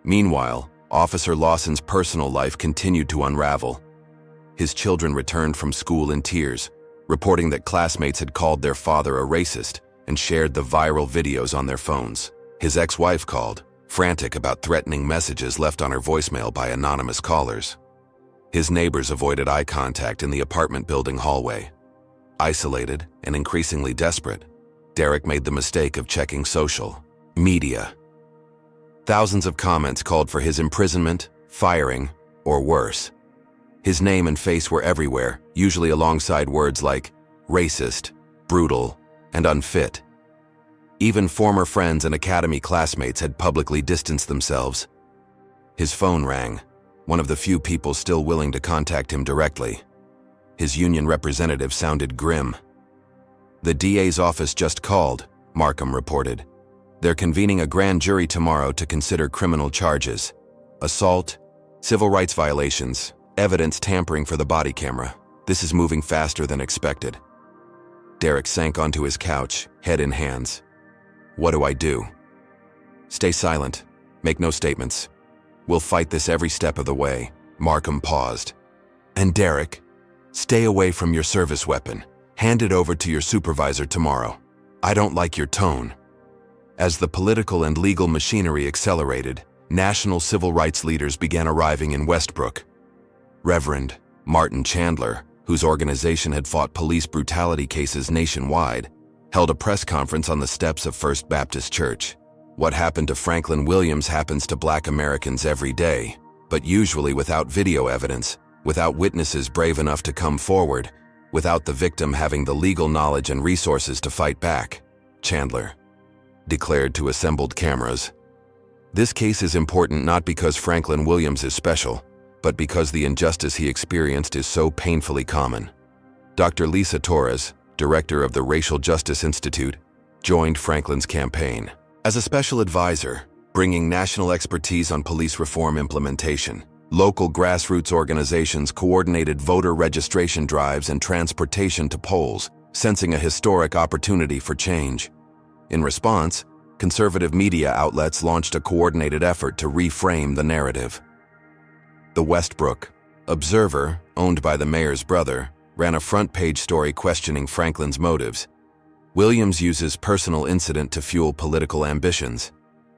Speaker 1: Meanwhile, Officer Lawson's personal life continued to unravel. His children returned from school in tears, reporting that classmates had called their father a racist and shared the viral videos on their phones. His ex-wife called, frantic about threatening messages left on her voicemail by anonymous callers. His neighbors avoided eye contact in the apartment building hallway. Isolated and increasingly desperate, Derek made the mistake of checking social media. Thousands of comments called for his imprisonment, firing, or worse. His name and face were everywhere, usually alongside words like racist, brutal, and unfit. Even former friends and academy classmates had publicly distanced themselves. His phone rang, one of the few people still willing to contact him directly. His union representative sounded grim. The DA's office just called, Markham reported. They're convening a grand jury tomorrow to consider criminal charges. Assault, civil rights violations, evidence tampering for the body camera. This is moving faster than expected. Derek sank onto his couch, head in hands. What do I do? Stay silent. Make no statements. We'll fight this every step of the way. Markham paused. And Derek, stay away from your service weapon. Hand it over to your supervisor tomorrow. I don't like your tone. As the political and legal machinery accelerated, national civil rights leaders began arriving in Westbrook. Reverend Martin Chandler, whose organization had fought police brutality cases nationwide, held a press conference on the steps of First Baptist Church. What happened to Franklin Williams happens to Black Americans every day, but usually without video evidence, without witnesses brave enough to come forward, without the victim having the legal knowledge and resources to fight back, Chandler declared to assembled cameras. This case is important not because Franklin Williams is special, but because the injustice he experienced is so painfully common. Dr. Lisa Torres, director of the Racial Justice Institute, joined Franklin's campaign. As a special advisor, bringing national expertise on police reform implementation, local grassroots organizations coordinated voter registration drives and transportation to polls, sensing a historic opportunity for change. In response, conservative media outlets launched a coordinated effort to reframe the narrative. The Westbrook Observer, owned by the mayor's brother, ran a front-page story questioning Franklin's motives. Williams uses personal incident to fuel political ambitions.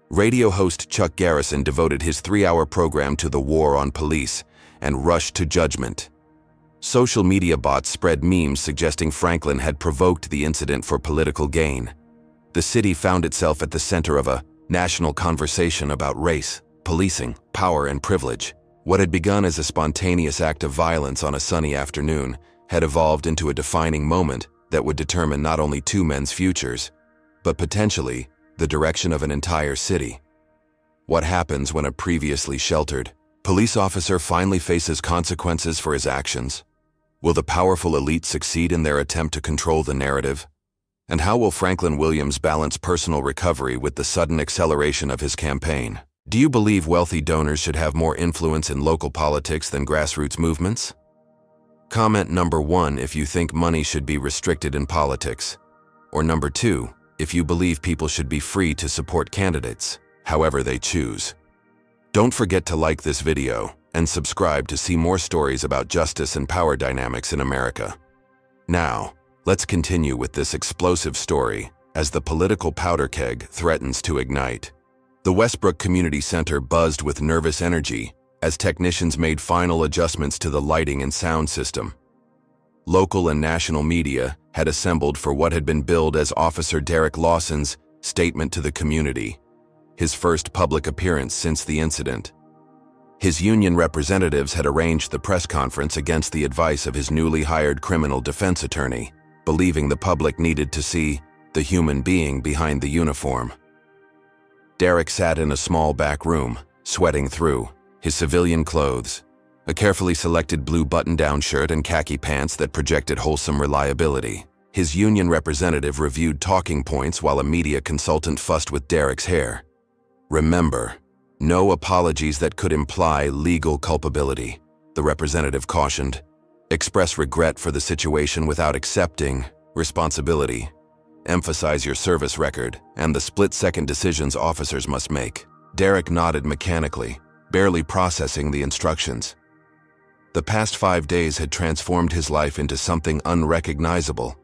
Speaker 1: Radio host Chuck Garrison devoted his 3-hour program to the war on police and rushed to judgment. Social media bots spread memes suggesting Franklin had provoked the incident for political gain. The city found itself at the center of a national conversation about race, policing, power, and privilege. What had begun as a spontaneous act of violence on a sunny afternoon had evolved into a defining moment that would determine not only 2 men's futures, but potentially the direction of an entire city. What happens when a previously sheltered police officer finally faces consequences for his actions? Will the powerful elite succeed in their attempt to control the narrative? And how will Franklin Williams balance personal recovery with the sudden acceleration of his campaign? Do you believe wealthy donors should have more influence in local politics than grassroots movements? Comment number 1 if you think money should be restricted in politics. Or number 2, if you believe people should be free to support candidates, however they choose. Don't forget to like this video and subscribe to see more stories about justice and power dynamics in America. Now, let's continue with this explosive story as the political powder keg threatens to ignite. The Westbrook Community Center buzzed with nervous energy as technicians made final adjustments to the lighting and sound system. Local and national media had assembled for what had been billed as Officer Derek Lawson's statement to the community, his first public appearance since the incident. His union representatives had arranged the press conference against the advice of his newly hired criminal defense attorney, believing the public needed to see the human being behind the uniform. Derek sat in a small back room, sweating through his civilian clothes, a carefully selected blue button-down shirt and khaki pants that projected wholesome reliability. His union representative reviewed talking points while a media consultant fussed with Derek's hair. Remember, no apologies that could imply legal culpability, the representative cautioned. Express regret for the situation without accepting responsibility. Emphasize your service record and the split-second decisions officers must make. Derek nodded mechanically, barely processing the instructions. The past 5 days had transformed his life into something unrecognizable.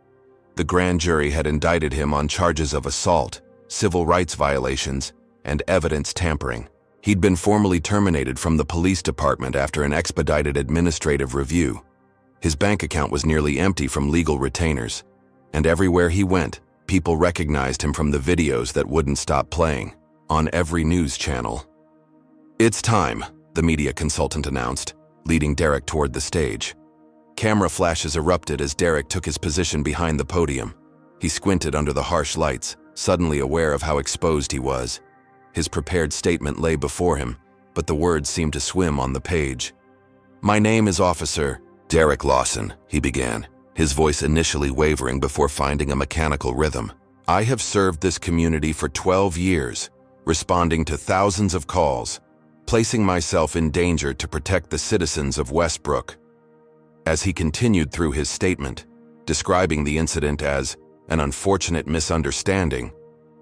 Speaker 1: The grand jury had indicted him on charges of assault, civil rights violations, and evidence tampering. He'd been formally terminated from the police department after an expedited administrative review. His bank account was nearly empty from legal retainers, and everywhere he went, people recognized him from the videos that wouldn't stop playing on every news channel. "It's time," the media consultant announced, leading Derek toward the stage. Camera flashes erupted as Derek took his position behind the podium. He squinted under the harsh lights, suddenly aware of how exposed he was. His prepared statement lay before him, but the words seemed to swim on the page. "My name is Officer Derek Lawson," he began, his voice initially wavering before finding a mechanical rhythm. "I have served this community for 12 years, responding to thousands of calls, placing myself in danger to protect the citizens of Westbrook." As he continued through his statement, describing the incident as an unfortunate misunderstanding,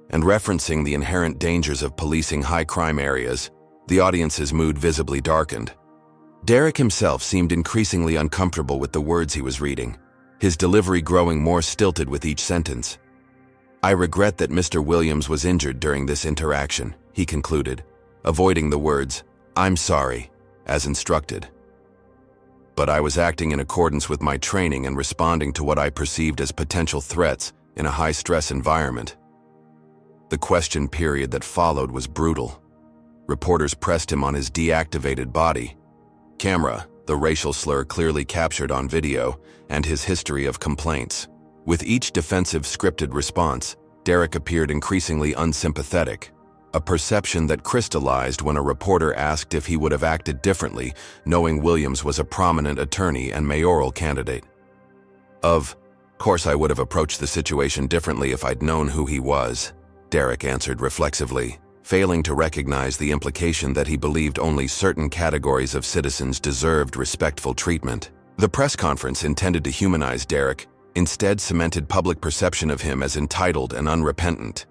Speaker 1: and referencing the inherent dangers of policing high-crime areas, the audience's mood visibly darkened. Derek himself seemed increasingly uncomfortable with the words he was reading, his delivery growing more stilted with each sentence. "I regret that Mr. Williams was injured during this interaction," he concluded, avoiding the words, "I'm sorry," as instructed. "But I was acting in accordance with my training and responding to what I perceived as potential threats in a high-stress environment." The question period that followed was brutal. Reporters pressed him on his deactivated body, camera, the racial slur clearly captured on video, and his history of complaints. With each defensive scripted response, Derek appeared increasingly unsympathetic, a perception that crystallized when a reporter asked if he would have acted differently, knowing Williams was a prominent attorney and mayoral candidate. Of course I would have approached the situation differently if I'd known who he was," Derek answered reflexively, failing to recognize the implication that he believed only certain categories of citizens deserved respectful treatment. The press conference, intended to humanize Derek, instead cemented public perception of him as entitled and unrepentant.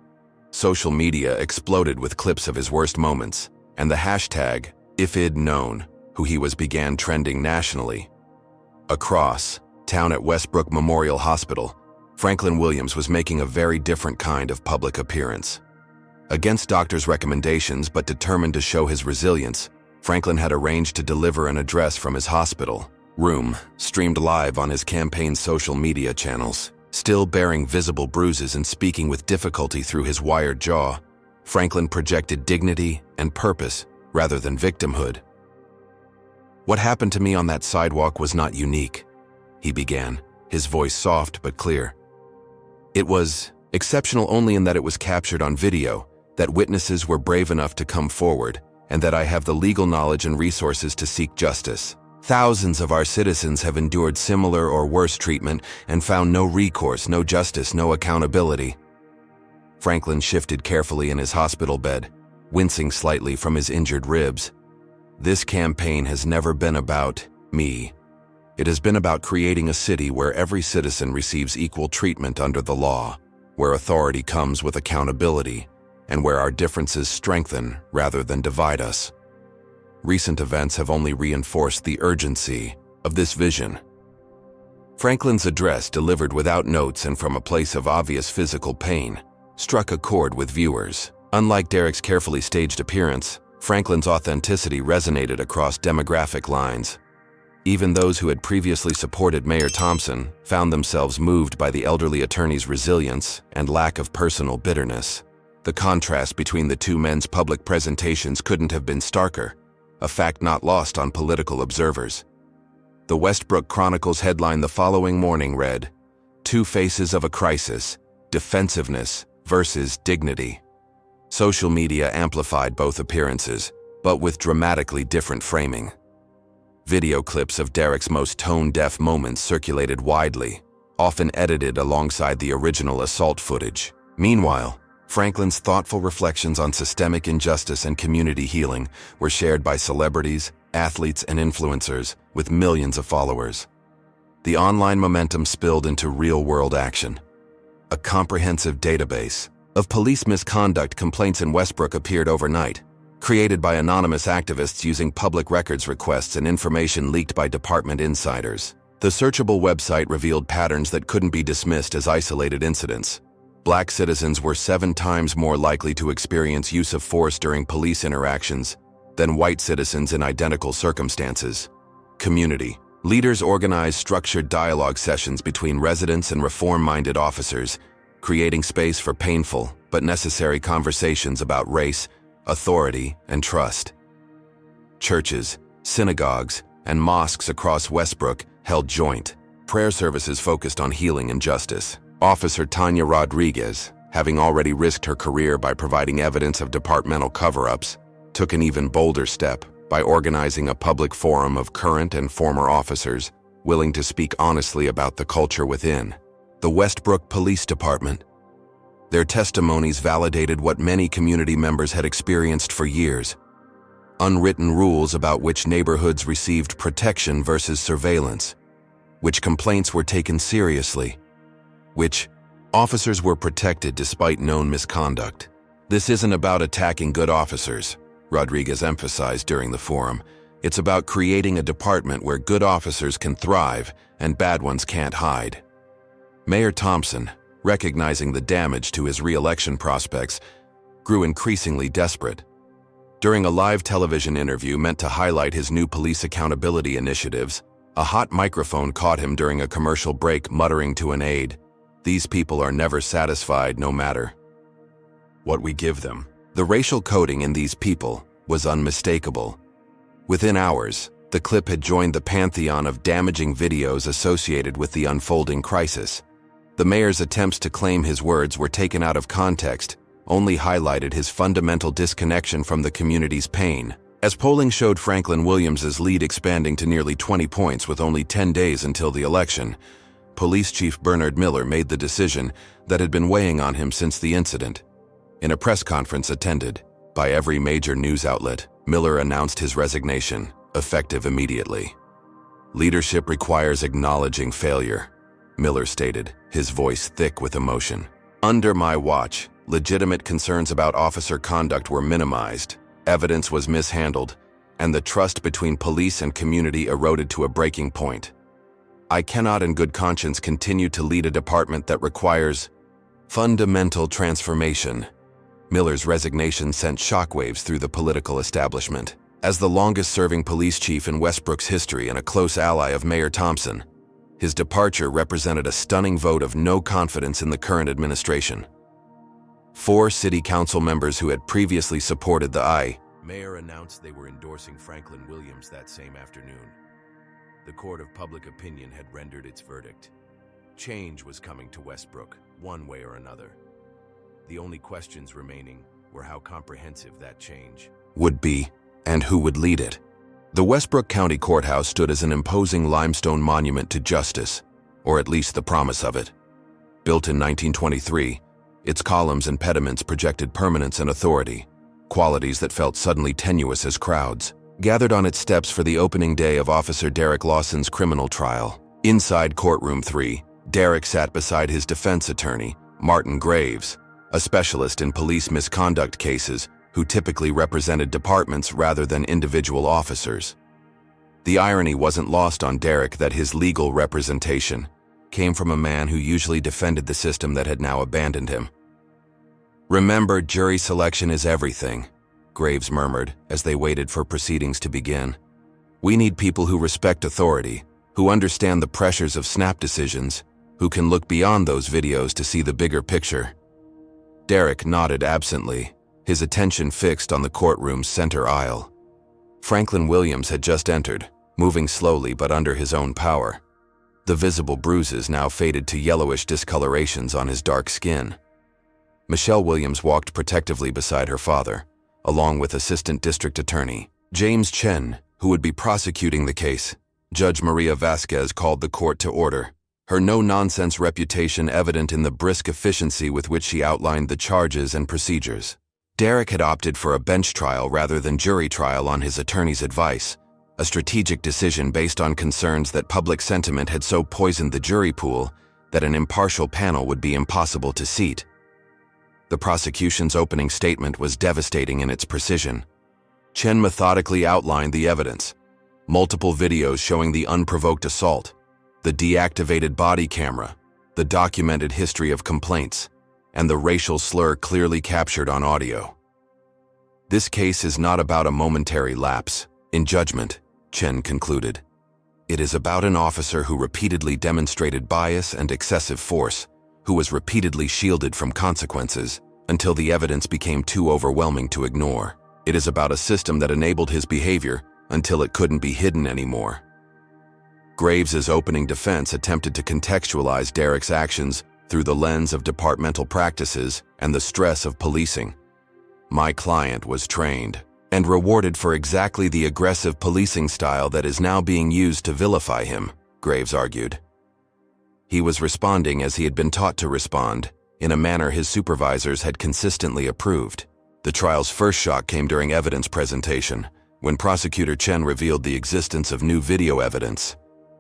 Speaker 1: Social media exploded with clips of his worst moments, and the hashtag, #IfI'd-known, who he was began trending nationally. Across town at Westbrook Memorial Hospital, Franklin Williams was making a very different kind of public appearance. Against doctors' recommendations but determined to show his resilience, Franklin had arranged to deliver an address from his hospital room, streamed live on his campaign's social media channels. Still bearing visible bruises and speaking with difficulty through his wired jaw, Franklin projected dignity and purpose rather than victimhood. "What happened to me on that sidewalk was not unique," he began, his voice soft but clear. "It was exceptional only in that it was captured on video, that witnesses were brave enough to come forward, and that I have the legal knowledge and resources to seek justice. Thousands of our citizens have endured similar or worse treatment and found no recourse, no justice, no accountability." Franklin shifted carefully in his hospital bed, wincing slightly from his injured ribs. This campaign has never been about me. It has been about creating a city where every citizen receives equal treatment under the law, where authority comes with accountability, and where our differences strengthen rather than divide us. Recent events have only reinforced the urgency of this vision. Franklin's address, delivered without notes and from a place of obvious physical pain, struck a chord with viewers. Unlike Derek's carefully staged appearance, Franklin's authenticity resonated across demographic lines. Even those who had previously supported Mayor Thompson found themselves moved by the elderly attorney's resilience and lack of personal bitterness. The contrast between the two men's public presentations couldn't have been starker, a fact not lost on political observers. The Westbrook Chronicle's headline the following morning read, "Two Faces of a Crisis, Defensiveness versus Dignity." Social media amplified both appearances, but with dramatically different framing. Video clips of Derek's most tone-deaf moments circulated widely, often edited alongside the original assault footage. Meanwhile, Franklin's thoughtful reflections on systemic injustice and community healing were shared by celebrities, athletes, and influencers with millions of followers. The online momentum spilled into real-world action. A comprehensive database of police misconduct complaints in Westbrook appeared overnight, created by anonymous activists using public records requests and information leaked by department insiders. The searchable website revealed patterns that couldn't be dismissed as isolated incidents. Black citizens were 7 times more likely to experience use of force during police interactions than white citizens in identical circumstances. Community leaders organized structured dialogue sessions between residents and reform-minded officers, creating space for painful but necessary conversations about race, authority, and trust. Churches, synagogues, and mosques across Westbrook held joint prayer services focused on healing and justice. Officer Tanya Rodriguez, having already risked her career by providing evidence of departmental cover-ups, took an even bolder step by organizing a public forum of current and former officers willing to speak honestly about the culture within the Westbrook Police Department. Their testimonies validated what many community members had experienced for years: unwritten rules about which neighborhoods received protection versus surveillance, which complaints were taken seriously, which officers were protected despite known misconduct. "This isn't about attacking good officers," Rodriguez emphasized during the forum. "It's about creating a department where good officers can thrive and bad ones can't hide." Mayor Thompson, recognizing the damage to his re-election prospects, grew increasingly desperate. During a live television interview meant to highlight his new police accountability initiatives, a hot microphone caught him during a commercial break muttering to an aide, "These people are never satisfied no matter what we give them." The racial coding in these people was unmistakable. Within hours, the clip had joined the pantheon of damaging videos associated with the unfolding crisis. The mayor's attempts to claim his words were taken out of context only highlighted his fundamental disconnection from the community's pain. As polling showed Franklin Williams's lead expanding to nearly 20 points with only 10 days until the election, Police Chief Bernard Miller made the decision that had been weighing on him since the incident. In a press conference attended by every major news outlet, Miller announced his resignation, effective immediately. "Leadership requires acknowledging failure," Miller stated, his voice thick with emotion. "Under my watch, legitimate concerns about officer conduct were minimized, evidence was mishandled, and the trust between police and community eroded to a breaking point. I cannot in good conscience continue to lead a department that requires fundamental transformation." Miller's resignation sent shockwaves through the political establishment. As the longest-serving police chief in Westbrook's history and a close ally of Mayor Thompson, his departure represented a stunning vote of no confidence in the current administration. 4 city council members who had previously supported the mayor announced they were endorsing Franklin Williams that same afternoon. The court of public opinion had rendered its verdict. Change was coming to Westbrook, one way or another. The only questions remaining were how comprehensive that change would be and who would lead it. The Westbrook County Courthouse stood as an imposing limestone monument to justice, or at least the promise of it. Built in 1923, its columns and pediments projected permanence and authority, qualities that felt suddenly tenuous as crowds gathered on its steps for the opening day of Officer Derek Lawson's criminal trial. Inside courtroom 3, Derek sat beside his defense attorney, Martin Graves, a specialist in police misconduct cases who typically represented departments rather than individual officers. The irony wasn't lost on Derek that his legal representation came from a man who usually defended the system that had now abandoned him. "Remember, jury selection is everything," Graves murmured as they waited for proceedings to begin. "We need people who respect authority, who understand the pressures of snap decisions, who can look beyond those videos to see the bigger picture." Derek nodded absently, his attention fixed on the courtroom's center aisle. Franklin Williams had just entered, moving slowly but under his own power. The visible bruises now faded to yellowish discolorations on his dark skin. Michelle Williams walked protectively beside her father, along with Assistant District Attorney James Chen, who would be prosecuting the case. Judge Maria Vasquez called the court to order, her no-nonsense reputation evident in the brisk efficiency with which she outlined the charges and procedures. Derek had opted for a bench trial rather than jury trial on his attorney's advice, a strategic decision based on concerns that public sentiment had so poisoned the jury pool that an impartial panel would be impossible to seat. The prosecution's opening statement was devastating in its precision. Chen methodically outlined the evidence: multiple videos showing the unprovoked assault, the deactivated body camera, the documented history of complaints, and the racial slur clearly captured on audio. "This case is not about a momentary lapse in judgment," Chen concluded. "It is about an officer who repeatedly demonstrated bias and excessive force, who was repeatedly shielded from consequences until the evidence became too overwhelming to ignore. It is about a system that enabled his behavior until it couldn't be hidden anymore." Graves's opening defense attempted to contextualize Derek's actions through the lens of departmental practices and the stress of policing. "My client was trained and rewarded for exactly the aggressive policing style that is now being used to vilify him," Graves argued. He was responding as he had been taught to respond, in a manner his supervisors had consistently approved. The trial's first shock came during evidence presentation, when Prosecutor Chen revealed the existence of new video evidence,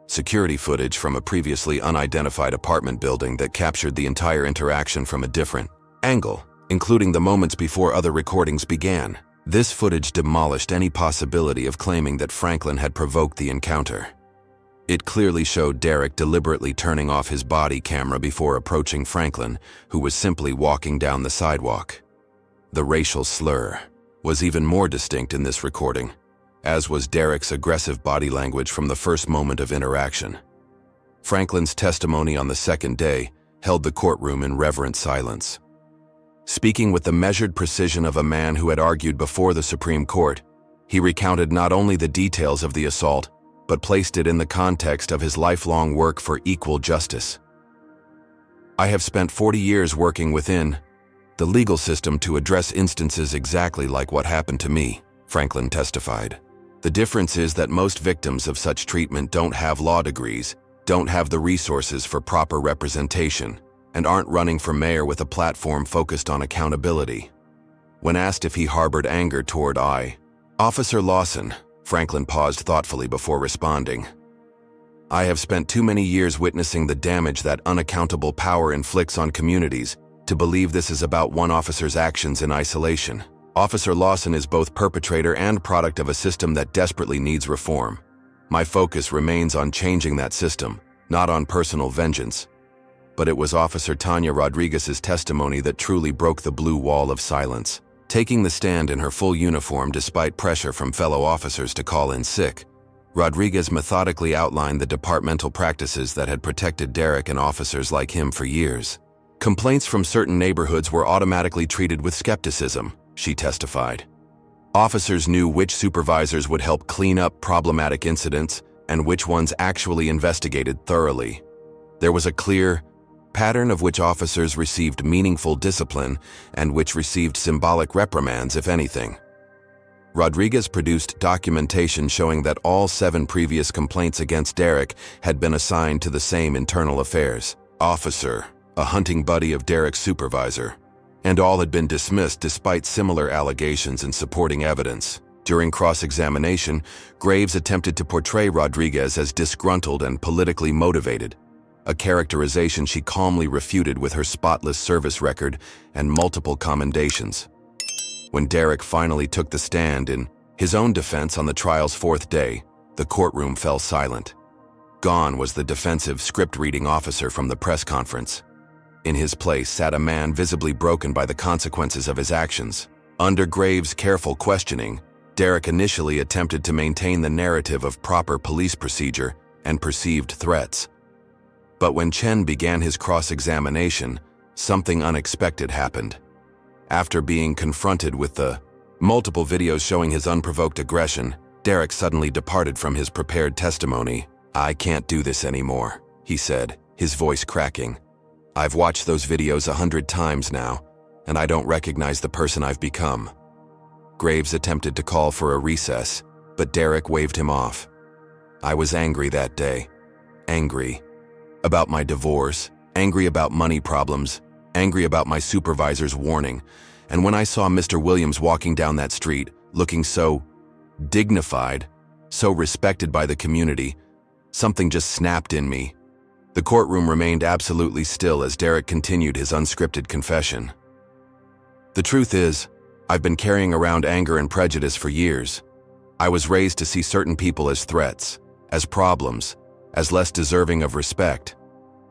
Speaker 1: security footage from a previously unidentified apartment building that captured the entire interaction from a different angle, including the moments before other recordings began. This footage demolished any possibility of claiming that Franklin had provoked the encounter. It clearly showed Derek deliberately turning off his body camera before approaching Franklin, who was simply walking down the sidewalk. The racial slur was even more distinct in this recording, as was Derek's aggressive body language from the first moment of interaction. Franklin's testimony on the second day held the courtroom in reverent silence. Speaking with the measured precision of a man who had argued before the Supreme Court, he recounted not only the details of the assault, but placed it in the context of his lifelong work for equal justice. "I have spent 40 years working within the legal system to address instances exactly like what happened to me," Franklin testified. "The difference is that most victims of such treatment don't have law degrees, don't have the resources for proper representation, and aren't running for mayor with a platform focused on accountability." When asked if he harbored anger toward Officer Lawson, Franklin paused thoughtfully before responding. "I have spent too many years witnessing the damage that unaccountable power inflicts on communities to believe this is about one officer's actions in isolation. Officer Lawson is both perpetrator and product of a system that desperately needs reform. My focus remains on changing that system, not on personal vengeance." But it was Officer Tanya Rodriguez's testimony that truly broke the blue wall of silence. Taking the stand in her full uniform despite pressure from fellow officers to call in sick, Rodriguez methodically outlined the departmental practices that had protected Derek and officers like him for years. "Complaints from certain neighborhoods were automatically treated with skepticism," she testified. "Officers knew which supervisors would help clean up problematic incidents and which ones actually investigated thoroughly. There was a clear pattern of which officers received meaningful discipline and which received symbolic reprimands, if anything." Rodriguez produced documentation showing that all 7 previous complaints against Derek had been assigned to the same internal affairs officer, a hunting buddy of Derek's supervisor. and all had been dismissed despite similar allegations and supporting evidence. During cross-examination, Graves attempted to portray Rodriguez as disgruntled and politically motivated, a characterization she calmly refuted with her spotless service record and multiple commendations. When Derek finally took the stand in his own defense on the trial's fourth day, the courtroom fell silent. Gone was the defensive script-reading officer from the press conference. In his place sat a man visibly broken by the consequences of his actions. Under Graves' careful questioning, Derek initially attempted to maintain the narrative of proper police procedure and perceived threats. But when Chen began his cross-examination, something unexpected happened. After being confronted with the multiple videos showing his unprovoked aggression, Derek suddenly departed from his prepared testimony. "I can't do this anymore," he said, his voice cracking. "I've watched those videos 100 times now, and I don't recognize the person I've become." Graves attempted to call for a recess, but Derek waved him off. "I was angry that day. Angry about my divorce, angry about money problems, angry about my supervisor's warning, and when I saw Mr. Williams walking down that street, looking so dignified, so respected by the community, something just snapped in me." The courtroom remained absolutely still as Derek continued his unscripted confession. "The truth is, I've been carrying around anger and prejudice for years. I was raised to see certain people as threats, as problems, as less deserving of respect.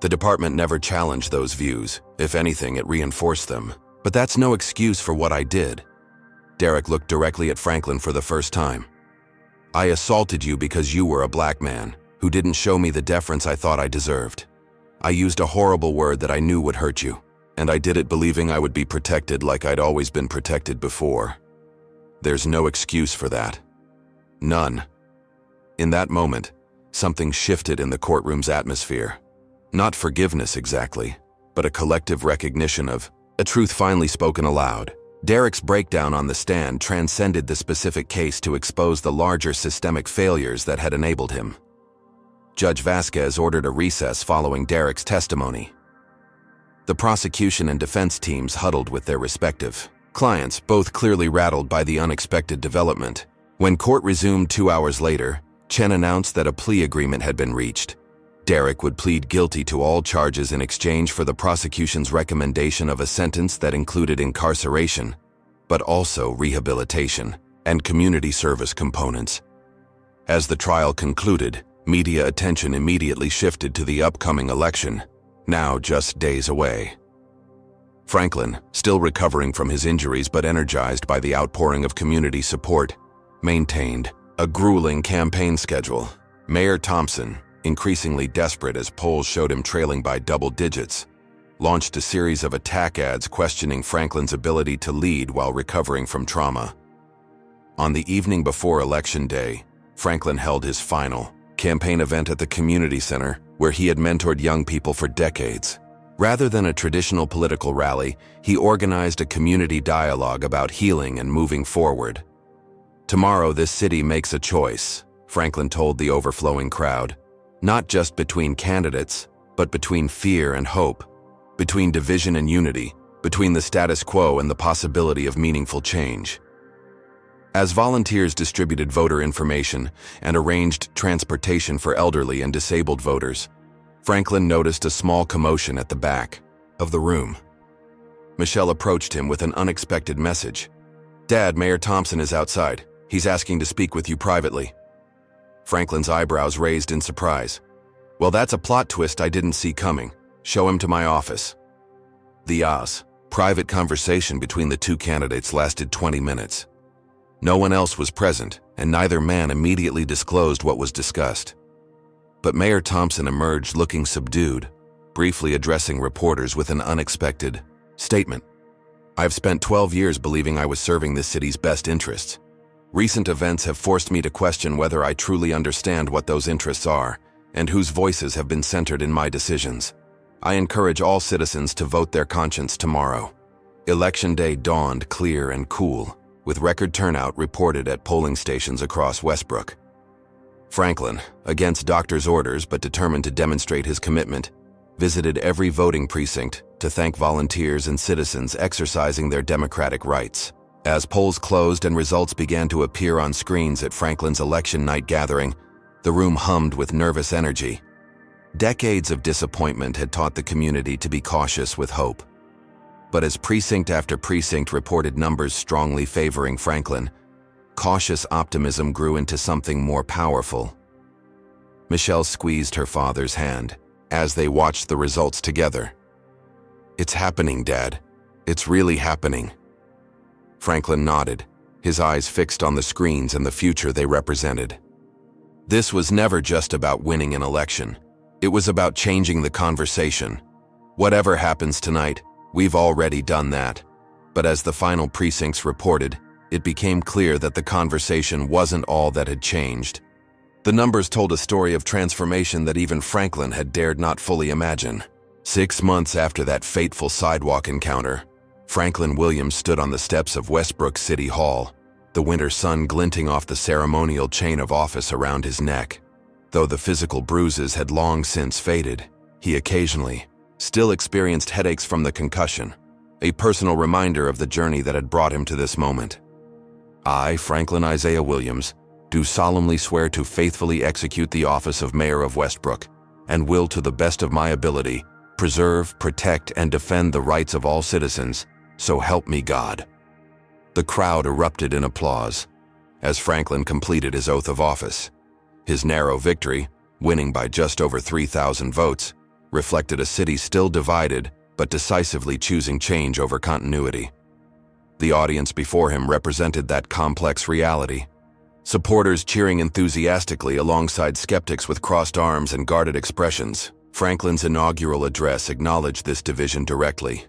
Speaker 1: The department never challenged those views. If anything, it reinforced them. But that's no excuse for what I did." Derek looked directly at Franklin for the first time. "I assaulted you because you were a black man who didn't show me the deference I thought I deserved. I used a horrible word that I knew would hurt you, and I did it believing I would be protected like I'd always been protected before. There's no excuse for that. None." In that moment, something shifted in the courtroom's atmosphere. Not forgiveness exactly, but a collective recognition of a truth finally spoken aloud. Derek's breakdown on the stand transcended the specific case to expose the larger systemic failures that had enabled him. Judge Vasquez ordered a recess following Derek's testimony. The prosecution and defense teams huddled with their respective clients, both clearly rattled by the unexpected development. When court resumed 2 hours later, Chen announced that a plea agreement had been reached. Derek would plead guilty to all charges in exchange for the prosecution's recommendation of a sentence that included incarceration, but also rehabilitation and community service components. As the trial concluded, media attention immediately shifted to the upcoming election, now just days away. Franklin, still recovering from his injuries but energized by the outpouring of community support, maintained a grueling campaign schedule. Mayor Thompson, increasingly desperate as polls showed him trailing by double digits, launched a series of attack ads questioning Franklin's ability to lead while recovering from trauma. On the evening before Election Day, Franklin held his final campaign event at the community center where he had mentored young people for decades. Rather than a traditional political rally, he organized a community dialogue about healing and moving forward. "Tomorrow this city makes a choice," Franklin told the overflowing crowd. "Not just between candidates, but between fear and hope, between division and unity, between the status quo and the possibility of meaningful change." As volunteers distributed voter information and arranged transportation for elderly and disabled voters, Franklin noticed a small commotion at the back of the room. Michelle approached him with an unexpected message. "Dad, Mayor Thompson is outside. He's asking to speak with you privately." Franklin's eyebrows raised in surprise. "Well, that's a plot twist I didn't see coming. Show him to my office." The private conversation between the two candidates lasted 20 minutes. No one else was present, and neither man immediately disclosed what was discussed. But Mayor Thompson emerged looking subdued, briefly addressing reporters with an unexpected statement. "I've spent 12 years believing I was serving this city's best interests. Recent events have forced me to question whether I truly understand what those interests are and whose voices have been centered in my decisions. I encourage all citizens to vote their conscience tomorrow." Election Day dawned clear and cool, with record turnout reported at polling stations across Westbrook. Franklin, against doctor's orders but determined to demonstrate his commitment, visited every voting precinct to thank volunteers and citizens exercising their democratic rights. As polls closed and results began to appear on screens at Franklin's election night gathering, the room hummed with nervous energy. Decades of disappointment had taught the community to be cautious with hope. But as precinct after precinct reported numbers strongly favoring Franklin, cautious optimism grew into something more powerful. Michelle squeezed her father's hand as they watched the results together. "It's happening, Dad. It's really happening." Franklin nodded, his eyes fixed on the screens and the future they represented. This was never just about winning an election. It was about changing the conversation. Whatever happens tonight, we've already done that. But as the final precincts reported, it became clear that the conversation wasn't all that had changed. The numbers told a story of transformation that even Franklin had dared not fully imagine. 6 months after that fateful sidewalk encounter, Franklin Williams stood on the steps of Westbrook City Hall, the winter sun glinting off the ceremonial chain of office around his neck. Though the physical bruises had long since faded, he occasionally still experienced headaches from the concussion, a personal reminder of the journey that had brought him to this moment. "I, Franklin Isaiah Williams, do solemnly swear to faithfully execute the office of Mayor of Westbrook, and will to the best of my ability preserve, protect, and defend the rights of all citizens, so help me God." The crowd erupted in applause as Franklin completed his oath of office. His narrow victory, winning by just over 3,000 votes, reflected a city still divided but decisively choosing change over continuity. The audience before him represented that complex reality. Supporters cheering enthusiastically alongside skeptics with crossed arms and guarded expressions. Franklin's inaugural address acknowledged this division directly.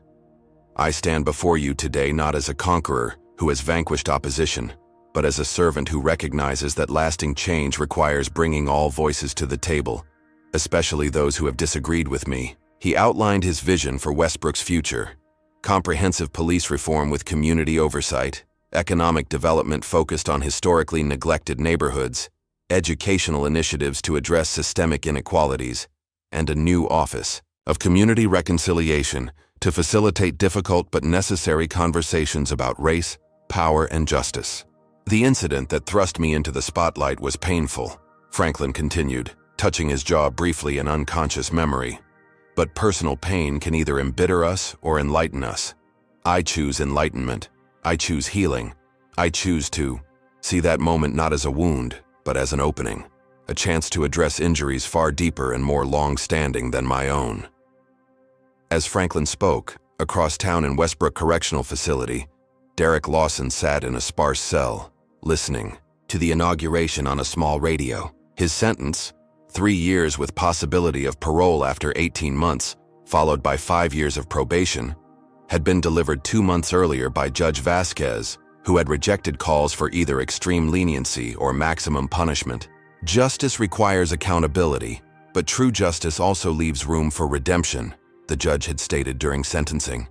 Speaker 1: "I stand before you today not as a conqueror who has vanquished opposition, but as a servant who recognizes that lasting change requires bringing all voices to the table, especially those who have disagreed with me." He outlined his vision for Westbrook's future: comprehensive police reform with community oversight, economic development focused on historically neglected neighborhoods, educational initiatives to address systemic inequalities, and a new office of community reconciliation to facilitate difficult but necessary conversations about race, power, and justice. "The incident that thrust me into the spotlight was painful," Franklin continued, touching his jaw briefly in unconscious memory. "But personal pain can either embitter us or enlighten us. I choose enlightenment. I choose healing. I choose to see that moment not as a wound, but as an opening, a chance to address injuries far deeper and more long-standing than my own." As Franklin spoke, across town in Westbrook Correctional Facility, Derek Lawson sat in a sparse cell, listening to the inauguration on a small radio. His sentence, 3 years with possibility of parole after 18 months, followed by 5 years of probation, had been delivered 2 months earlier by Judge Vasquez, who had rejected calls for either extreme leniency or maximum punishment. "Justice requires accountability, but true justice also leaves room for redemption," the judge had stated during sentencing.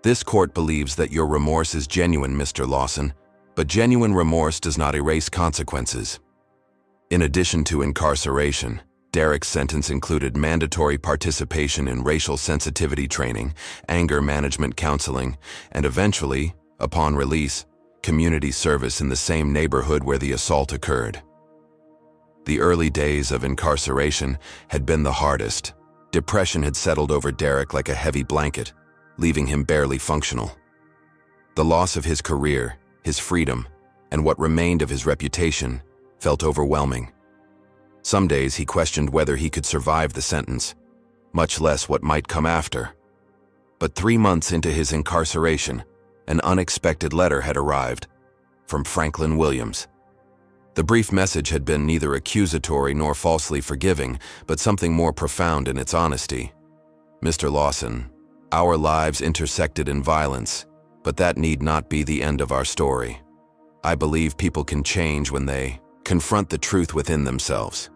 Speaker 1: "This court believes that your remorse is genuine, Mr. Lawson, but genuine remorse does not erase consequences." In addition to incarceration, Derek's sentence included mandatory participation in racial sensitivity training, anger management counseling, and eventually, upon release, community service in the same neighborhood where the assault occurred. The early days of incarceration had been the hardest. Depression had settled over Derek like a heavy blanket, leaving him barely functional. The loss of his career, his freedom, and what remained of his reputation felt overwhelming. Some days he questioned whether he could survive the sentence, much less what might come after. But 3 months into his incarceration, an unexpected letter had arrived from Franklin Williams. The brief message had been neither accusatory nor falsely forgiving, but something more profound in its honesty. "Mr. Lawson, our lives intersected in violence, but that need not be the end of our story. I believe people can change when they confront the truth within themselves.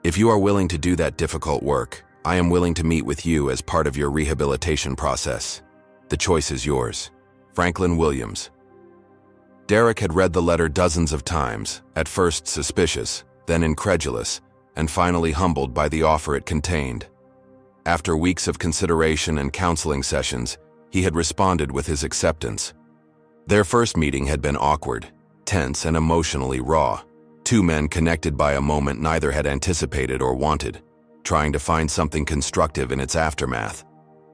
Speaker 1: If you are willing to do that difficult work, I am willing to meet with you as part of your rehabilitation process. The choice is yours." Franklin Williams. Derek had read the letter dozens of times, at first suspicious, then incredulous, and finally humbled by the offer it contained. After weeks of consideration and counseling sessions, he had responded with his acceptance. Their first meeting had been awkward, tense, and emotionally raw. Two men connected by a moment neither had anticipated or wanted, trying to find something constructive in its aftermath.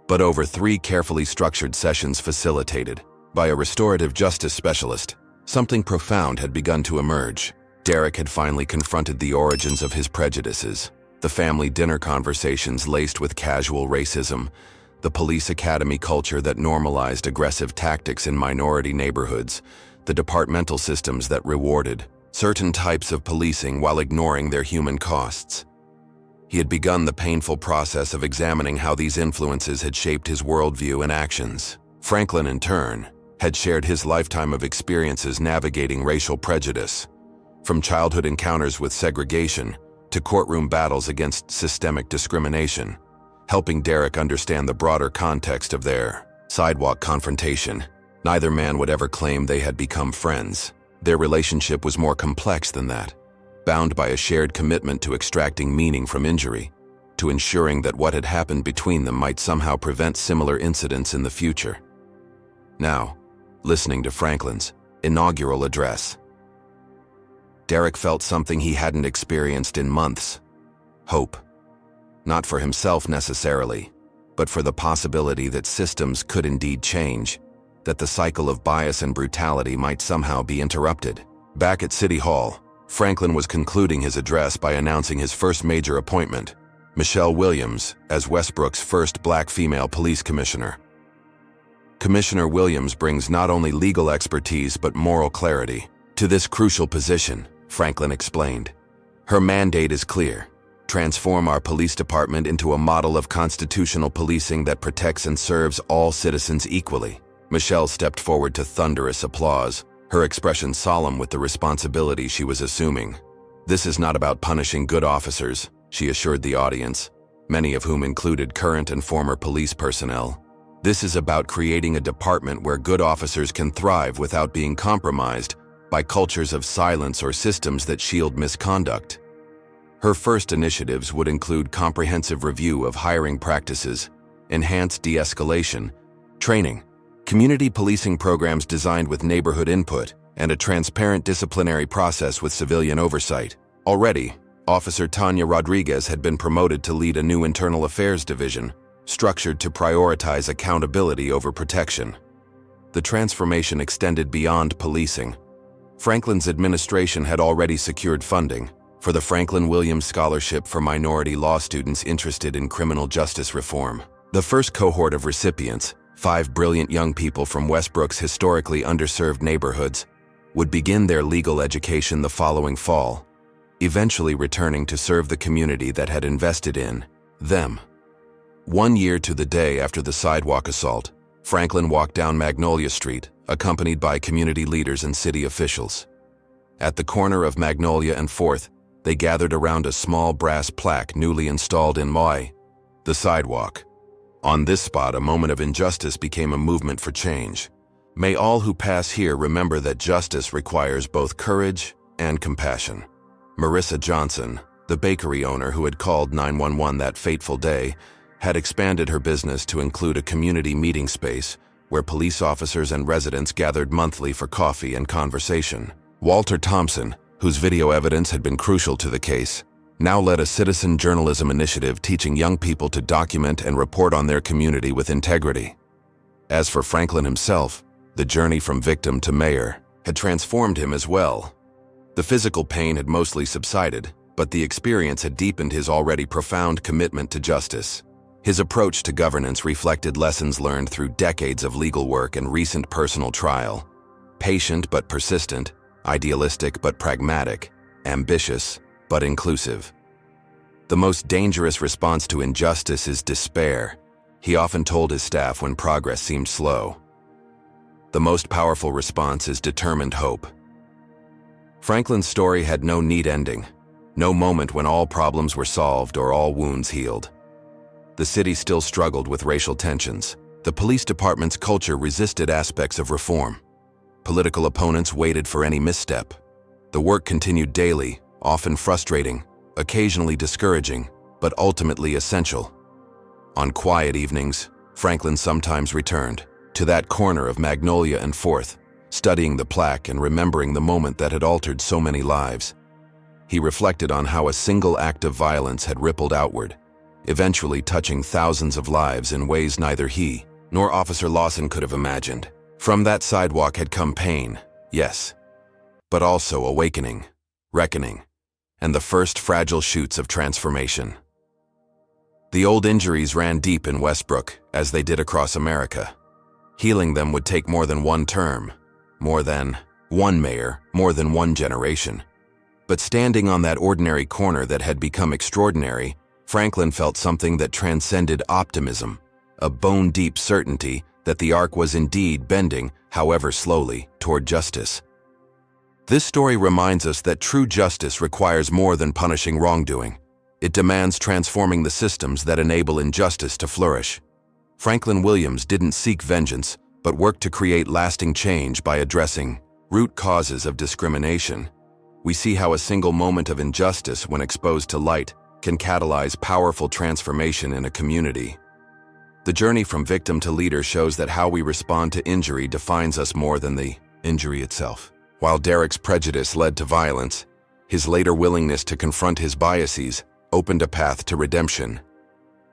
Speaker 1: But over 3 carefully structured sessions facilitated by a restorative justice specialist, something profound had begun to emerge. Derek had finally confronted the origins of his prejudices, the family dinner conversations laced with casual racism, the police academy culture that normalized aggressive tactics in minority neighborhoods, the departmental systems that rewarded certain types of policing while ignoring their human costs. He had begun the painful process of examining how these influences had shaped his worldview and actions. Franklin, in turn, had shared his lifetime of experiences navigating racial prejudice, from childhood encounters with segregation to courtroom battles against systemic discrimination, helping Derek understand the broader context of their sidewalk confrontation. Neither man would ever claim they had become friends. Their relationship was more complex than that, bound by a shared commitment to extracting meaning from injury, to ensuring that what had happened between them might somehow prevent similar incidents in the future. Now, listening to Franklin's inaugural address, Derek felt something he hadn't experienced in months: hope. Not for himself necessarily, but for the possibility that systems could indeed change, that the cycle of bias and brutality might somehow be interrupted. Back at City Hall, Franklin was concluding his address by announcing his first major appointment, Michelle Williams, as Westbrook's first black female police commissioner. Commissioner Williams brings not only legal expertise but moral clarity to this crucial position, Franklin explained. Her mandate is clear: transform our police department into a model of constitutional policing that protects and serves all citizens equally. Michelle stepped forward to thunderous applause, her expression solemn with the responsibility she was assuming. This is not about punishing good officers, she assured the audience, many of whom included current and former police personnel. This is about creating a department where good officers can thrive without being compromised by cultures of silence or systems that shield misconduct. Her first initiatives would include comprehensive review of hiring practices, enhanced de-escalation, training, community policing programs designed with neighborhood input, and a transparent disciplinary process with civilian oversight. Already, Officer Tanya Rodriguez had been promoted to lead a new internal affairs division, structured to prioritize accountability over protection. The transformation extended beyond policing. Franklin's administration had already secured funding for the Franklin Williams Scholarship for minority law students interested in criminal justice reform. The first cohort of recipients, 5 brilliant young people from Westbrook's historically underserved neighborhoods, would begin their legal education the following fall, eventually returning to serve the community that had invested in them. 1 year to the day after the sidewalk assault, Franklin walked down Magnolia Street, accompanied by community leaders and city officials. At the corner of Magnolia and 4th, they gathered around a small brass plaque newly installed in the sidewalk. On this spot, a moment of injustice became a movement for change. May all who pass here remember that justice requires both courage and compassion. Marissa Johnson, the bakery owner who had called 911 that fateful day, had expanded her business to include a community meeting space where police officers and residents gathered monthly for coffee and conversation. Walter Thompson, whose video evidence had been crucial to the case, now led a citizen journalism initiative teaching young people to document and report on their community with integrity. As for Franklin himself, the journey from victim to mayor had transformed him as well. The physical pain had mostly subsided, but the experience had deepened his already profound commitment to justice. His approach to governance reflected lessons learned through decades of legal work and recent personal trial. Patient but persistent, idealistic but pragmatic, ambitious but inclusive. The most dangerous response to injustice is despair, he often told his staff when progress seemed slow. The most powerful response is determined hope. Franklin's story had no neat ending, no moment when all problems were solved or all wounds healed. The city still struggled with racial tensions. The police department's culture resisted aspects of reform. Political opponents waited for any misstep. The work continued daily, often frustrating, occasionally discouraging, but ultimately essential. On quiet evenings, Franklin sometimes returned to that corner of Magnolia and Fourth, studying the plaque and remembering the moment that had altered so many lives. He reflected on how a single act of violence had rippled outward, eventually touching thousands of lives in ways neither he nor Officer Lawson could have imagined. From that sidewalk had come pain, yes, but also awakening, reckoning, and the first fragile shoots of transformation. The old injuries ran deep in Westbrook, as they did across America. Healing them would take more than one term, more than one mayor, more than one generation. But standing on that ordinary corner that had become extraordinary, Franklin felt something that transcended optimism, a bone-deep certainty that the arc was indeed bending, however slowly, toward justice. This story reminds us that true justice requires more than punishing wrongdoing. It demands transforming the systems that enable injustice to flourish. Franklin Williams didn't seek vengeance, but worked to create lasting change by addressing root causes of discrimination. We see how a single moment of injustice, when exposed to light, can catalyze powerful transformation in a community. The journey from victim to leader shows that how we respond to injury defines us more than the injury itself. While Derek's prejudice led to violence, his later willingness to confront his biases opened a path to redemption.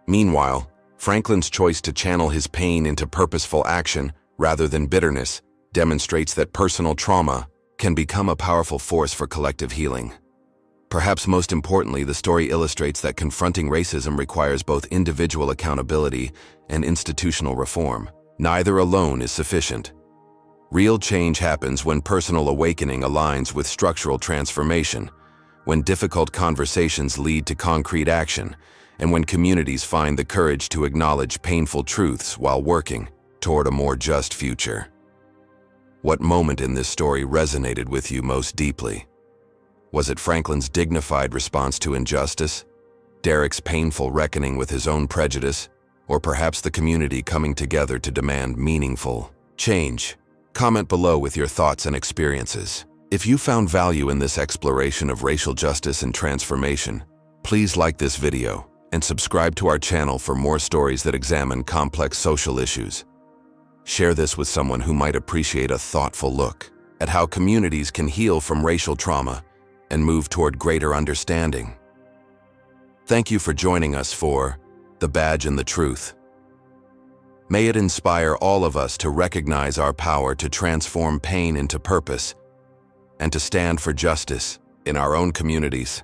Speaker 1: Meanwhile, Franklin's choice to channel his pain into purposeful action rather than bitterness demonstrates that personal trauma can become a powerful force for collective healing. Perhaps most importantly, the story illustrates that confronting racism requires both individual accountability and institutional reform. Neither alone is sufficient. Real change happens when personal awakening aligns with structural transformation, when difficult conversations lead to concrete action, and when communities find the courage to acknowledge painful truths while working toward a more just future. What moment in this story resonated with you most deeply? Was it Franklin's dignified response to injustice, Derek's painful reckoning with his own prejudice, or perhaps the community coming together to demand meaningful change? Comment below with your thoughts and experiences. If you found value in this exploration of racial justice and transformation, please like this video and subscribe to our channel for more stories that examine complex social issues. Share this with someone who might appreciate a thoughtful look at how communities can heal from racial trauma and move toward greater understanding. Thank you for joining us for The Badge and the Truth. May it inspire all of us to recognize our power to transform pain into purpose and to stand for justice in our own communities.